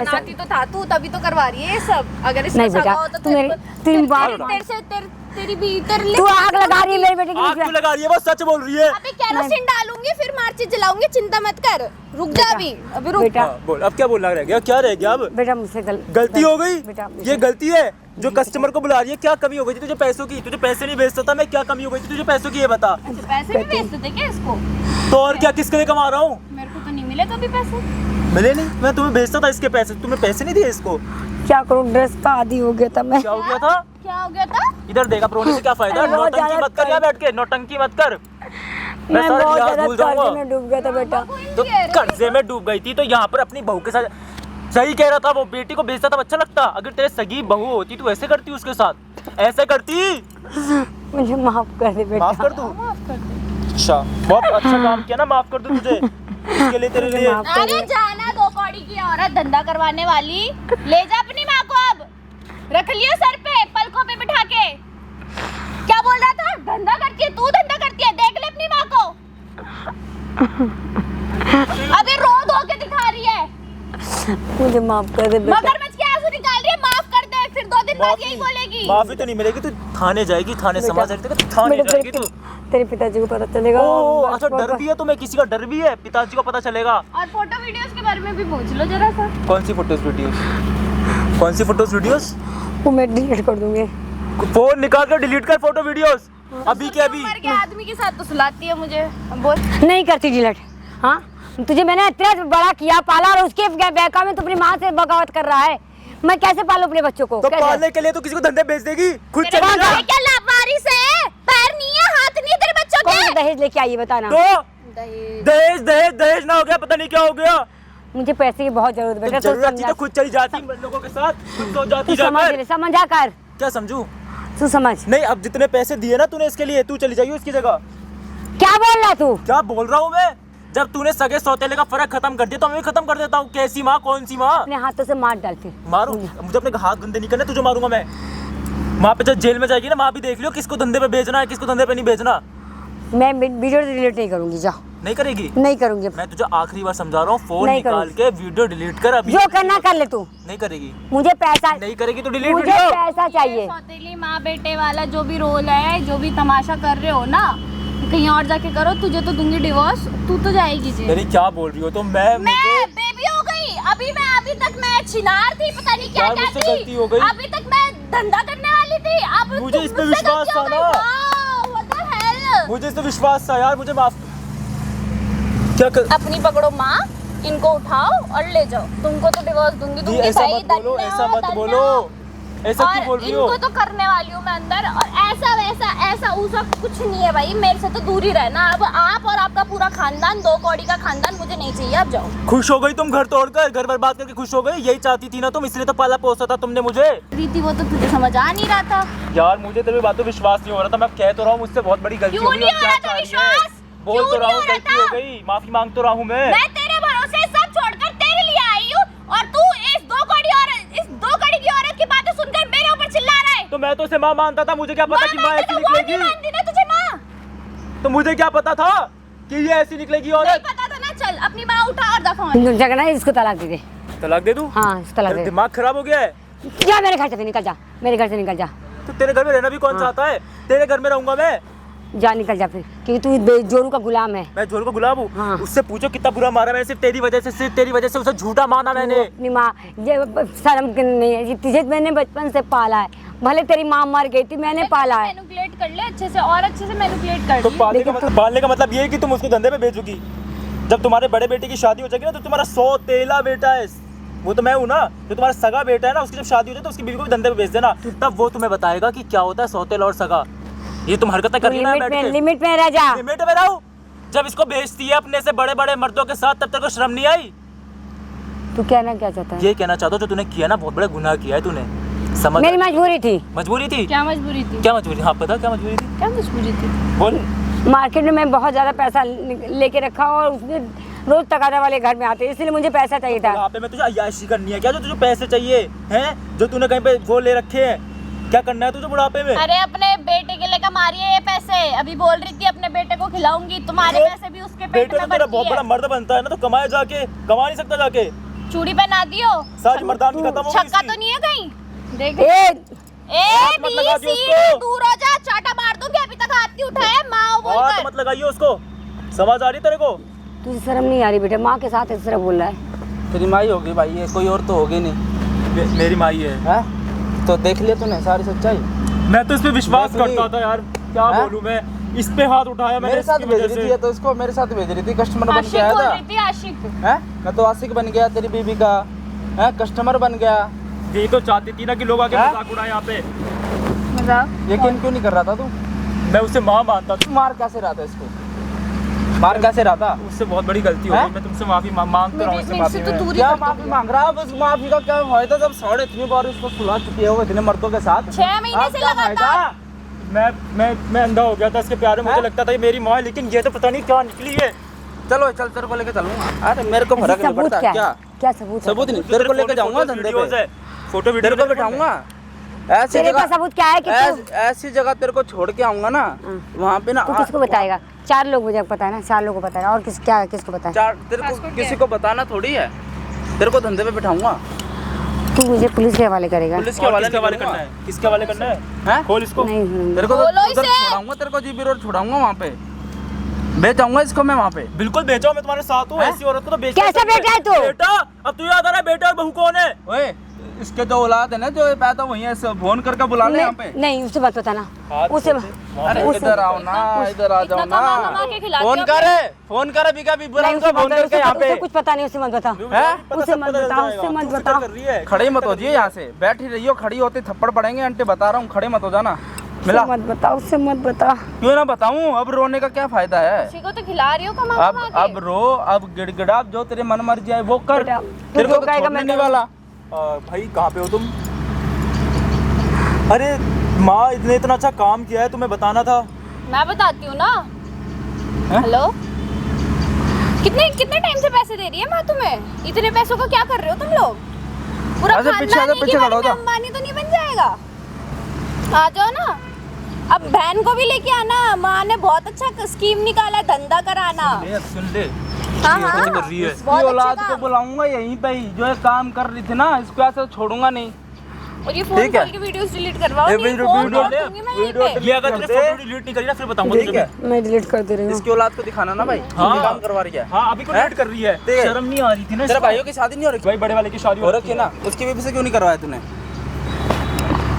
नाती तो था तू, तभी तो करवा रही है ये सब। अगर इसका नहीं बेटा, सगा हो तो तू मेरी- तेरी बात- तेरे से तेरी भी तेरे तू आग लगा रही है मेरे बेटे के आग बीच क्यों में। लगा रही है, वो सच बोल रही है। अभी केरोसिन डालूंगी, फिर मार्चिस जलाऊंगी, चिंता मत कर, रुक जा अभी रुक। बेटा हाँ, बोल अब क्या बोलना रह गया, क्या रह गया अब? बेटा मुझसे गलती हो गई, बेटा ये गलती है जो कस्टमर को बुला रही है। क्या कमी हो गई थी तुझे पैसों की? तुझे पैसे नहीं भेजता था मैं, क्या कमी हो गई थी तुझे पैसों की ये बता। अच्छा, पैसे भी भेजते थे क्या इसको? तो और क्या, किसके लिए कमा रहा हूँ? मेरे को तो नहीं मिले कभी पैसे। मिले नहीं, मैं तुम्हें भेजता था इसके पैसे, तुम्हें पैसे नहीं दिए इसको। क्या करूँ, ड्रेस का आदी हो गया था मैं। क्या हो गया था? क्या हो गया था? इधर देखा रोने से क्या फायदा, बहुत नौटंकी ज्यादा मत कर यहाँ बैठ के, नौटंकी मत कर। मैं सारा बहुत लिहाज ज्यादा भूल जाऊंगा। कर्जे में डूब गया था बेटा। तो कर्जे में डूब गई थी तो यहाँ पर अपनी बहू के साथ सही कह रहा था वो, बेटी को भेजता था अच्छा लगता। अगर तेरे सगी बहू होती तो ऐसे करती उसके साथ, ऐसे करती। मुझे माफ कर दे बेटा। माफ कर दूं? अच्छा बहुत अच्छा काम किया ना, माफ कर दूं तुझे इसके लिए, तेरे लिए। माफ कर अरे दे। जाना, 2 कौड़ी की औरत धंधा करवाने वाली, ले जा अपनी माँ को, अब रख लियो सर पे, पलकों पे बिठा के। क्या बोल रहा था? धंधा करती है तू, धंधा करती है, देख ले अपनी माँ को। अभी रो धो के दिखा रही है, मुझे माफ कर दे बेटा। मगरमच्छ के आंसू निकाल रही है। माफ कर दे, फिर 2 दिन बाद यही बोलेगी। माफी तो नहीं मिलेगी, तू थाने जाएगी, थाने समाज थाने बेटा, जाएगी तू। तेरे पिताजी को पता चलेगा। ओ बस अच्छा, डर भी है तुम्हें, किसी का डर भी है, पिताजी को पता चलेगा। और फोटो वीडियोस के बारे में भी पूछ लो जरा सा। कौन सी फोटोज वीडियोस? कौन सी फोटोज वीडियोस? वो मैं डिलीट कर दूंगी। फोन निकाल कर डिलीट कर फोटो वीडियोस, अभी के अभी। उम्र के आदमी के साथ तो सुलाती है मुझे, बोल। नहीं करती डिलीट। हाँ तुझे मैंने इतना बड़ा किया पाला और उसके बैका में तू अपनी माँ से बगावत कर रहा है। मैं कैसे पालूं अपने बच्चों को? तो कैसे? पालने के लिए तो किसी को धंधे भेज देगी, खुद तेरे चली जा। बच्चे क्या लावारिस है? पैर नहीं है, हाथ नहीं है तेरे बच्चों कौन के। दहेज लेके आई है बताना। तो दहेज। दहेज दहेज दहेज ना हो गया, पता नहीं क्या हो गया। मुझे पैसे की बहुत जरूरत है बेटा। तो तू जरूरत थी समझा, तो खुद चली जाती लोगों के साथ, खुद तो जाती तू समझ जाकर। ले, समझा कर, क्या समझू? तू समझ। नहीं, अब जितने पैसे दिए ना तूने इसके लिए, तू चली जाइए उसकी जगह। क्या बोल रहा तू? क्या बोल रहा हूँ मैं? जब तूने सगे सौतेले का फर्क खत्म कर दिया तो मैं भी खत्म कर देता हूँ। कैसी माँ, कौन सी माँ? अपने हाथों से मार डाल फिर। मारू? मुझे अपने हाथ गंदे नहीं करने, तुझे मारूंगा मैं। वहाँ पे जब जेल में जाएगी ना, वहाँ भी देख लियो किसको धंधे पे भेजना है, किसको धंधे पे नहीं भेजना। मैं वीडियो डिलीट नहीं करूंगी, जा। नहीं करेगी? नहीं करूंगी। मैं तुझे आखिरी बार समझा रहा हूँ, फोन नहीं निकाल करूंगी। के वीडियो डिलीट कर अभी। जो करना कर ले तू। नहीं करेगी? मुझे पैसा, नहीं करेगी तो डिलीट मुझे वीडियो। पैसा चाहिए। सौतेली माँ बेटे वाला जो भी रोल है, जो भी तमाशा कर रहे हो ना, कहीं और जाके करो, तुझे तो दूंगी डिवोर्स, तू तो जाएगी जेल। मेरी क्या बोल रही हो? तो मैं बेबी हो गई, अभी तक मैं चिनार थी, पता नहीं क्या यार, क्या मुझसे थी। गलती हो गई। अभी तक मैं धंधा करने वाली थी, अब मुझे तुम इस पे मुझसे विश्वास गलती हो था गई। ना। वाह, what the hell? मुझे इस पे विश्वास था यार, मुझे माफ क्या कर। अपनी पकड़ो माँ, इनको उठाओ और ले जाओ। तुमको तो डिवोर्स दूंगी, दी, ऐसा भाई, मत बोलो, धन्य ऐसा हो, मत धन्य बोलो, हो। ऐसा और क्यों बोल रही हो? इनको तो करने वाली हूँ मैं अंदर, और ऐसा वैसा ऐसा उसा कुछ नहीं है भाई, मेरे से तो दूर ही रहना। अब आप और आपका पूरा खानदान, 2 कौड़ी का खानदान मुझे नहीं चाहिए, अब जाओ। खुश हो गई तुम? घर तोड़कर, घर बर्बाद करके खुश हो गई? यही चाहती थी ना तुम, इसलिए तो पाला पोसा था तुमने मुझे। रीति वो तो तुझे समझ आ नहीं रहा था। यार मुझे तेरी बातों विश्वास नहीं हो रहा था, मैं कह तो रहा हूँ मुझसे बहुत बड़ी गलती क्यों हो गई। नहीं अब हो क्या रहा था चाह रही है? विश्वास? बोल क्यों तो रहा नहीं हूँ, हो रहा गलती हो था? गई, माफी मांग तो रहा हूँ मैं तेरे भरोसे सब छोड़कर तेरे लिए आई हूँ, और तू इस 2 कौड़ी की औरत की बातें सुनकर मेरे ऊपर चिल्ला रहा है। तो मैं तो उसे माँ मानता था, मुझे क्या पता कि माँ ऐसी वो नहीं निकलेगी? मानती ना तुझे माँ, तो मुझे क्या पता था कि ये ऐसी निकलेगी नहीं औरत? पता था ना। चल अपनी माँ उठा और दफा हो। जगह ना इसको तलाक दे दे। तलाक दे दूँ? हाँ इसको तलाक तेरा दे दिमाग खराब हो गया है? दे। जा मेरे घर से निकल जा, मेरे घर से निकल जा। तो तेरे घर में रहना भी कौन चाहता है? तेरे घर में रहूंगा मैं। जा निकल जा फिर, क्योंकि तू जोरू का गुलाम है। मैं जोरू का गुलाम हूँ? हाँ। उससे पूछो कितना बुरा मारा मैंने, सिर्फ तेरी वजह से उसे झूठा माना मैंने। तू अपनी माँ, ये शर्म की नहीं है, तुझे मैंने बचपन से पाला है, भले तेरी माँ मर गई थी, मैंने पाला है। मैनिपुलेट कर ले अच्छे से, और अच्छे से मैनिपुलेट कर तो ले। पालने का मतलब ये है कि तुम उसको धंधे पे भेजोगी। जब तुम्हारे बड़े बेटे की शादी हो जाएगी ना, तो तुम्हारा 100 तेला बेटा है, वो तो मैं हूँ ना, जो तुम्हारा सगा बेटा है ना, उसकी जब शादी हो जाए तो उसकी बीवी को भी धंधे पे भेज देना, तब वो तुम्हें बताएगा कि क्या होता है सौतेला और सगा। ये तुम हरकतें कर रही है ना, लिमिट में रह जा। लिमिट में रहूं? जब इसको बेचती है अपने से बड़े बड़े मर्दों के साथ, तब तेरे को शर्म नहीं आई? तू कहना क्या चाहता है? ये कहना चाहता हूँ, जो तूने किया ना, बहुत बड़ा गुनाह किया है तूने, समझ? मेरी मजबूरी थी। मजबूरी थी? क्या मजबूरी थी? क्या मजबूरी? हाँ पता क्या मजबूरी थी? क्या मजबूरी थी? बोल। मार्केट में मैं बहुत ज़्यादा पैसा लेके रखा और उसने रोज तकादा वाले घर में आते, इसलिए मुझे पैसा चाहिए था। यहाँ पे मैं तुझे अय्याशी करनी है क्या, जो तुझे पैसे चाहिए हैं, जो तूने कहीं पे वो ले रखे हैं? क्या करना है तुझे बुढ़ापे में? अरे अपने बेटे के लिए कमा रही है ये पैसे, अभी बोल रही थी अपने बेटे को खिलाऊंगी, तुम्हारे पैसे भी उसके पेट बेटे में तो तेरा भरती बहुत है। बड़ा मर्द बनता है ना, तो कमाए जाके, कमा नहीं सकता जाके? चूड़ी पहना दियो, सारी मर्दानगी खत्म हो गई छक्का इसकी। तो नहीं है कहीं? देख हाथ मत लगा दियो उसको। दूर हो जा, चाटा मार दूंगी, अभी तक हाथ नहीं उठाया माँ हाथ बोलकर। मत लगाइए उसको, समझ आ रही तेरे को? तुझे शर्म नहीं आ रही बेटा? माँ के साथ इस तरह बोल रहा है। तेरी माई होगी भाई, ये कोई और तो होगी नहीं। मेरी माई है। हैं? तो देख लिया तूने सारी सच्चाई। मैं तो इस पे विश्वास नकली। करता था यार, क्या हैं? बोलूं मैं, इस पे हाथ उठाया मैंने मेरे साथ इसकी भेज वजह रही से। थी, तो इसको मेरे साथ भेज रही थी, कस्टमर बन के आशिक आया बोल था। रही थी, आशिक। हैं? मैं तो आशिक बन गया तेरी बीबी का, हैं? कस्टमर बन गया। यही तो चाहती थी ना कि लोग आके हैं? मजाक उड़ाए यहाँ पे। मजाक? यकीन क्यों नहीं कर रहा था तू? मैं उसे माँ मानता था, तू मार कैसे रहा था इसको? मार कैसे रहा था? उससे बहुत बड़ी गलती हो हैं? गई, मैं तुमसे माफी मांगता रहा हूँ, इससे मेरे से माफी तो मैं। दूरी क्या कर माफी दूंगी। मांग रहा है? बस माफी का क्या फायदा जब साढ़े इतनी बार इसको सुला चुकी है वो इतने मर्दों के साथ? 6 महीने अब से क्या लगातार। फायदा? मैं अंधा हो गया था इसके प्यार में, मुझे हैं? लगता था ये मेरी माँ है, लेकिन ये तो पता नहीं क्या निकली है। चलो चल, तेरे को लेके चलूंगा। अरे मेरे को फर्क नहीं सबूत पड़ता क्या क्या? है? क्या सबूत है? सबूत नहीं, तेरे को लेके जाऊंगा धंधे पे, फोटो तेरे को बैठाऊंगा ऐसी तेरे जगह। पास सबूत क्या है कि ऐसी जगह तेरे को छोड़ के आऊंगा ना, वहाँ पे ना तू किसको बताएगा? 4 लोग मुझे पता है ना, 4 लोगों को पता है, और किसको पता है? चार तेरे को किसी को बताना थोड़ी है, तेरे को धंधे पे बैठाऊंगा। तू मुझे पुलिस के हवाले करेगा? पुलिस के हवाले किसके हवाले नहीं करना करूंगा। है? किसके हवाले करना है? हैं? खोल इसको। नहीं तेरे को तो बोलो उधर इसे। छोड़ाऊंगा, तेरे को जीबी रोड छोड़ाऊंगा, वहाँ पे बेच आऊंगा इसको मैं वहाँ पे। बिल्कुल बेचो, मैं तुम्हारे साथ हूँ, हैं? ऐसी औरत को तो बेच। कैसे बेटा है तू? बेटा, अब तू याद आ रहा है बेटा और बहू कौन है? ओए, इसके जो औलाद है ना, जो पैदा वही है, फोन करके बुला ले यहाँ पे। नहीं उसे मत बताना, हाथ उसे अरे इधर आओ ना, इधर आ जाओ इतना ना। कमा के खिलाती फोन हो करे, फोन करे, बीका भी बुला नहीं, उनको, फोन करके यहाँ पे। उसे कुछ पता नहीं, उसे मत बता। हैं? उसे मत बता, उससे मत बता। कर रही है। खड़े मत हो जाइए यहाँ से, बैठी रहियो, खड़ी होती थप्पड़ पड़ेंगे आंटी, बता रहा हूँ, खड़े मत हो जाना। मिला? मत बता, उससे मत बता। क्यों ना बताऊं? अब रोने का क्या फायदा है? किसी को तो खिला रही हो कमा कमा के। अब रो, अब गिड़गिड़ा, जो तेरे मन मर्जी है वो कर। बेटा, तेरे तू को जो तो कहेगा छोड़ने मैं नहीं वाला। भाई कहाँ पे हो तुम? अरे माँ, इतना अच्छा काम किया है, तुम्हें बताना था। मैं बताती हूँ ना। हैं? हेलो, कितने टाइम से पैसे दे रही है माँ तुम्हें? इतने पैसों का क्या कर रहे हो तुम लोग? पूरा आजा, पीछे आजा, खानदान एक ही पीछे बारी खड़ा में हो जा। अंबानी तो नहीं बन जाएगा? आ जाओ ना, अब बहन को भी लेके आना। माँ ने बहुत अच्छा स्कीम निकाला है, धंधा कराना। सुन ले, हाँ हाँ, कर रही है। इसकी बहुत औलाद अच्छा को काम। बुलाऊंगा यहीं पे ही, जो ये काम कर रही थी ना, इसको ऐसे छोड़ूंगा नहीं। और ये फोन ठीक है। कॉल की वीडियोस डिलीट करवाओ। ये नहीं, वीडियो- फोन वीडियो- तोड़ दूंगी मैं यहीं पे। ये अगर तुमने फोटो डिलीट नहीं करी ना, फिर बताऊंगा ठीक तुझे है, मैं। मैं डिलीट कर दे रही हूँ। इसकी औलाद को दिखाना ना भाई, हाँ। ये काम करवा रही है। हाँ, अभी को हैं? डिलीट कर रही है। ठीक है। शर्म नहीं आ रही थी ना तेरे इसको? भाइयों की शादी नहीं हो रही? भाई बड़े वाले की शादी हो रखी है ना, उसकी बीवी से क्यों नहीं करवाया तूने?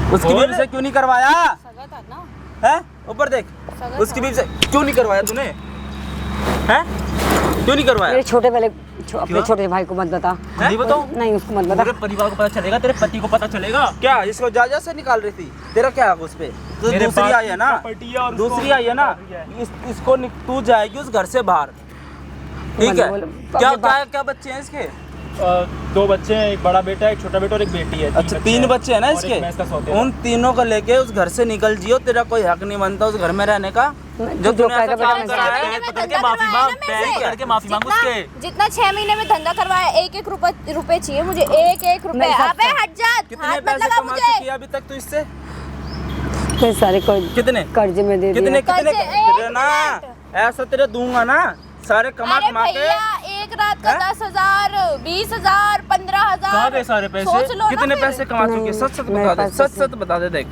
उसकी और? बीवी से क्यों नहीं करवाया? सगा था ना। हैं? ऊपर देख, सगा उसकी था। बीवी से क्यों नहीं करवाया तूने? हैं? क्यों नहीं करवाया? मेरे छोटे वाले अपने छोटे भाई को मत बता। नहीं बताऊं? नहीं, उसको मत बता। पूरे परिवार को पता चलेगा, तेरे पति को पता चलेगा। क्या इसको जायजा से निकाल रही थी? तेरा क्या है उस पे? तो मेरे दूसरी पास आई है ना, प्रॉपर्टी है और उसको दूसरी आई है ना, इसको तू जाएगी उस घर से बाहर, ठीक है? बोलो, क्या अपने क्या क्या बच्चे हैं इसके? 2 बच्चे हैं, एक बड़ा बेटा है, एक छोटा बेटा और एक बेटी है। अच्छा, 3 बच्चे हैं ना और एक इसके? मैं इसका सौतेला। उन तीनों को लेके उस घर से निकल जियो, तेरा कोई हक नहीं बनता उस घर में रहने का। जो तूने ऐसा कहेगा काम बेटा, करा महीने है, में पकड़ के धंधा माफी करवाया मांग, ना मेरे से। पकड़ के माफी मांग उसके। जितना 6 महीने में धंधा करवाया, एक रुपए चाहिए मुझे, एक रुपए। मेरे साथ अबे हट जा, कितने हाथ मत पैसे लगा कमा मुझे। चुकी है अभी तक तू इससे? मैं सारे कितने कर्जे में दे कितने दिया। कितने कर्जे, तेरे ना, ऐसा तेरे दूंगा ना, सारे कमा अरे कमा के। भैया, एक रात का हैं? 10,000, 20,000, 15,000। कहाँ गए सारे पैसे? सोच लो ना कितने फिर। पैसे कमा चुकी है? नहीं, सच सच मेरे बता दे, पास सच पैसे- सच बता दे। देख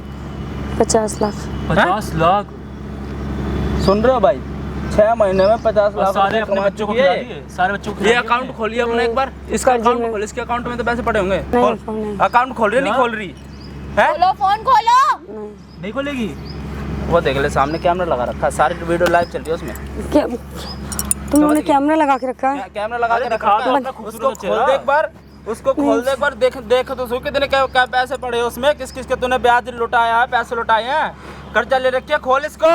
50 लाख। 50 लाख? सुन रहे हो भाई, 6 महीने में 50 लाख सारे रुपए अपने कमा बच्चों को चुकी खिला है। दिए, सारे बच्चों को ये खिला दिए। अकाउंट खोलिए अपने एक बार, इसका कर्जे अकाउंट में- खोल, इसके अकाउंट में तो पैसे पड़े होंगे। नहीं, खोल, फोन नहीं। अकाउंट खोल रही है, नहीं क्या? खोल रही है? खोलो फोन खोलो। नहीं खोलेगी। वो देख ले, सामने कैमरा लगा रखा है, सारी वीडियो लाइव चल रही है उसमें। क्या तुमने कैमरा लगा के रखा है? कैमरा लगा के अरे रखा दिखा दो है। अपना खूबसूरत उसको खोल चेहरा। दे एक बार, उसको खोल दे एक बार, देख देख तो सो कितने क्या क्या पैसे पड़े हैं उसमें, किस किस के तूने ब्याज लुटाया है, पैसे लुटाए हैं, कर्जा ले रखी है। खोल इसको।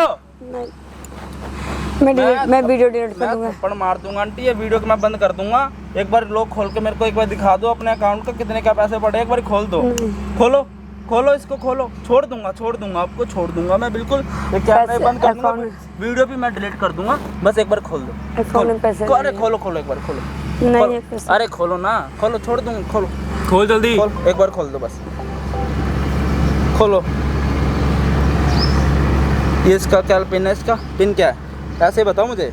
नहीं, मैं वीडियो डिलीट कर मैं दूंगा। थप्पड़ मार दूंगा आंटी, ये वीडियो को मैं बंद कर दूंगा। एक बार लोग खोल के मेरे को एक बार दिखा दो अपने अकाउंट का कितने क्या पैसे पड़े, एक बार खोल दो। खोलो खोलो इसको, खोलो। छोड़ दूंगा आपको, छोड़ दूंगा मैं बिल्कुल। ये कैमरा पैसे बंद कर दूंगा, अकाउंट- वीडियो भी मैं डिलीट कर दूंगा, बस एक बार खोल दो। अकाउंट में पैसे अरे नहीं खोलो खोलो एक बार, खोलो। नहीं खोलो। है पैसे। अरे खोलो ना, खोलो, छोड़ दूंगा, खोलो खोल जल्दी। खोल, एक बार खोल दो बस, खोलो। ये इसका क्या पिन है, इसका पिन क्या है, ऐसे बताओ मुझे।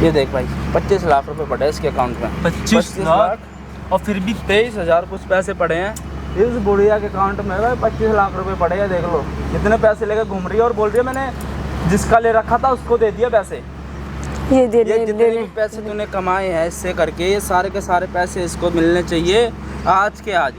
ये देख भाई, 25 लाख रुपए पड़े हैं इसके अकाउंट में। 25 लाख और फिर भी 23,000 कुछ पैसे पड़े हैं इस बुढ़िया के अकाउंट में। भाई 25 लाख रुपए पड़े हैं, देख लो कितने पैसे लेकर घूम रही है और बोल रही है मैंने जिसका ले रखा था उसको दे दिया पैसे। ये दे ये ले जितने ले भी ले। पैसे तूने कमाए हैं इससे करके, ये सारे के सारे पैसे इसको मिलने चाहिए आज के आज,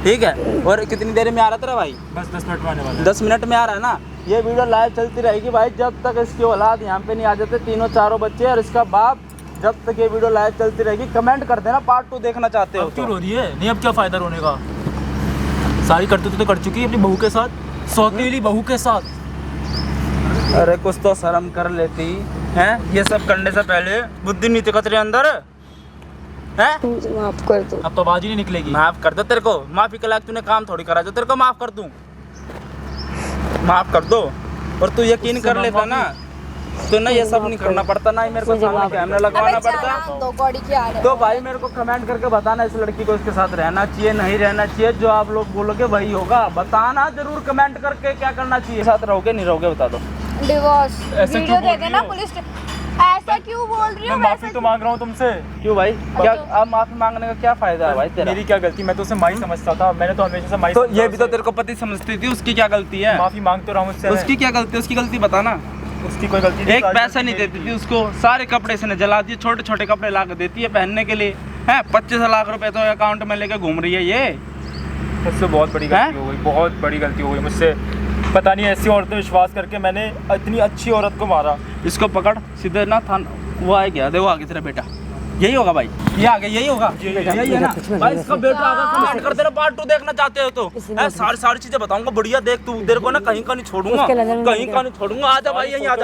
ठीक है। और कितनी देर में आ रहा तेरा भाई? बस 10 मिनट में आने वाला है। 10 मिनट में आ रहा है ना। ये वीडियो लाइव चलती रहेगी भाई जब तक इसकी औलाद यहाँ पे नहीं आ जाते, तीनों चारों बच्चे और इसका बाप, जब तक ये वीडियो लाइव चलती रहेगी। कमेंट कर देना पार्ट 2 देखना चाहते हो अब क्यों तो। रो रही है? नहीं, अब क्या फायदा रोने का? सारी करतूतें तो कर चुकी है अपनी बहू के साथ, सौतेली बहू के साथ। अरे कुछ तो शर्म कर लेती हैं, ये सब करने से पहले बुद्धि नीति का तेरे अंदर है। मुझे माफ कर दो। अब तो आवाज ही नहीं निकलेगी। माफ कर दो, तेरे को माफी के लायक तूने काम थोड़ी करा जो तेरे को माफ कर दूं। माफ कर दो। और तू यकीन कर लेता ना तो ना ये सब नहीं करना पड़ता, ना ही मेरे को सामने कैमरा लगवाना पड़ता। दो कौड़ी की आ रहे तो भाई मेरे को कमेंट करके बताना इस लड़की को इसके साथ रहना चाहिए नहीं रहना चाहिए, जो आप लोग बोलोगे वही होगा। बताना जरूर कमेंट करके क्या करना चाहिए, साथ रहोगे नहीं रहोगे बता दो। डिवोर्स ऐसे वीडियो क्यों बोल दे देना रही हो? पुलिस ऐसा क्यों बोल रही मैं हो? माफी तो मांग रहा हूँ तुमसे। क्यों भाई, क्या अब माफी मांगने का क्या फायदा है भाई तेरा? मेरी क्या गलती? मैं तो उसे माई समझता था, मैंने तो हमेशा से माई तो समझा ये भी तो उसे। तेरे को पति समझती थी, उसकी क्या गलती है? माफी मांग तो रहा हूँ उससे। उसकी क्या गलती है, उसकी गलती बताना। उसकी कोई गलती नहीं, एक सारी पैसा गलती नहीं मेरी देती थी। थी उसको, सारे कपड़े इसने जला दिए, छोटे छोटे कपड़े ला के देती है पहनने के लिए है। 25 लाख रुपए तो अकाउंट में लेके घूम रही है ये। मुझसे बहुत बड़ी गलती हो गई, बहुत बड़ी गलती हो गई मुझसे। पता नहीं ऐसी औरत पे विश्वास करके मैंने इतनी अच्छी औरत को मारा। इसको पकड़ सीधे ना थाना, वो आ गया, देखो आगे तेरा बेटा, यही होगा भाई, ये आगे यही होगा, यही है ना भाई। इसका बेटा आगे कमेंट कर देना पार्ट 2 देखना चाहते हो तो। सारी सारी चीजें बताऊंगा बढ़िया, देख तू तेरे को ना कहीं का नहीं छोड़ूंगा, उसके नजर में कहीं का नहीं छोड़ूंगा। आजा भाई यहीं आजा।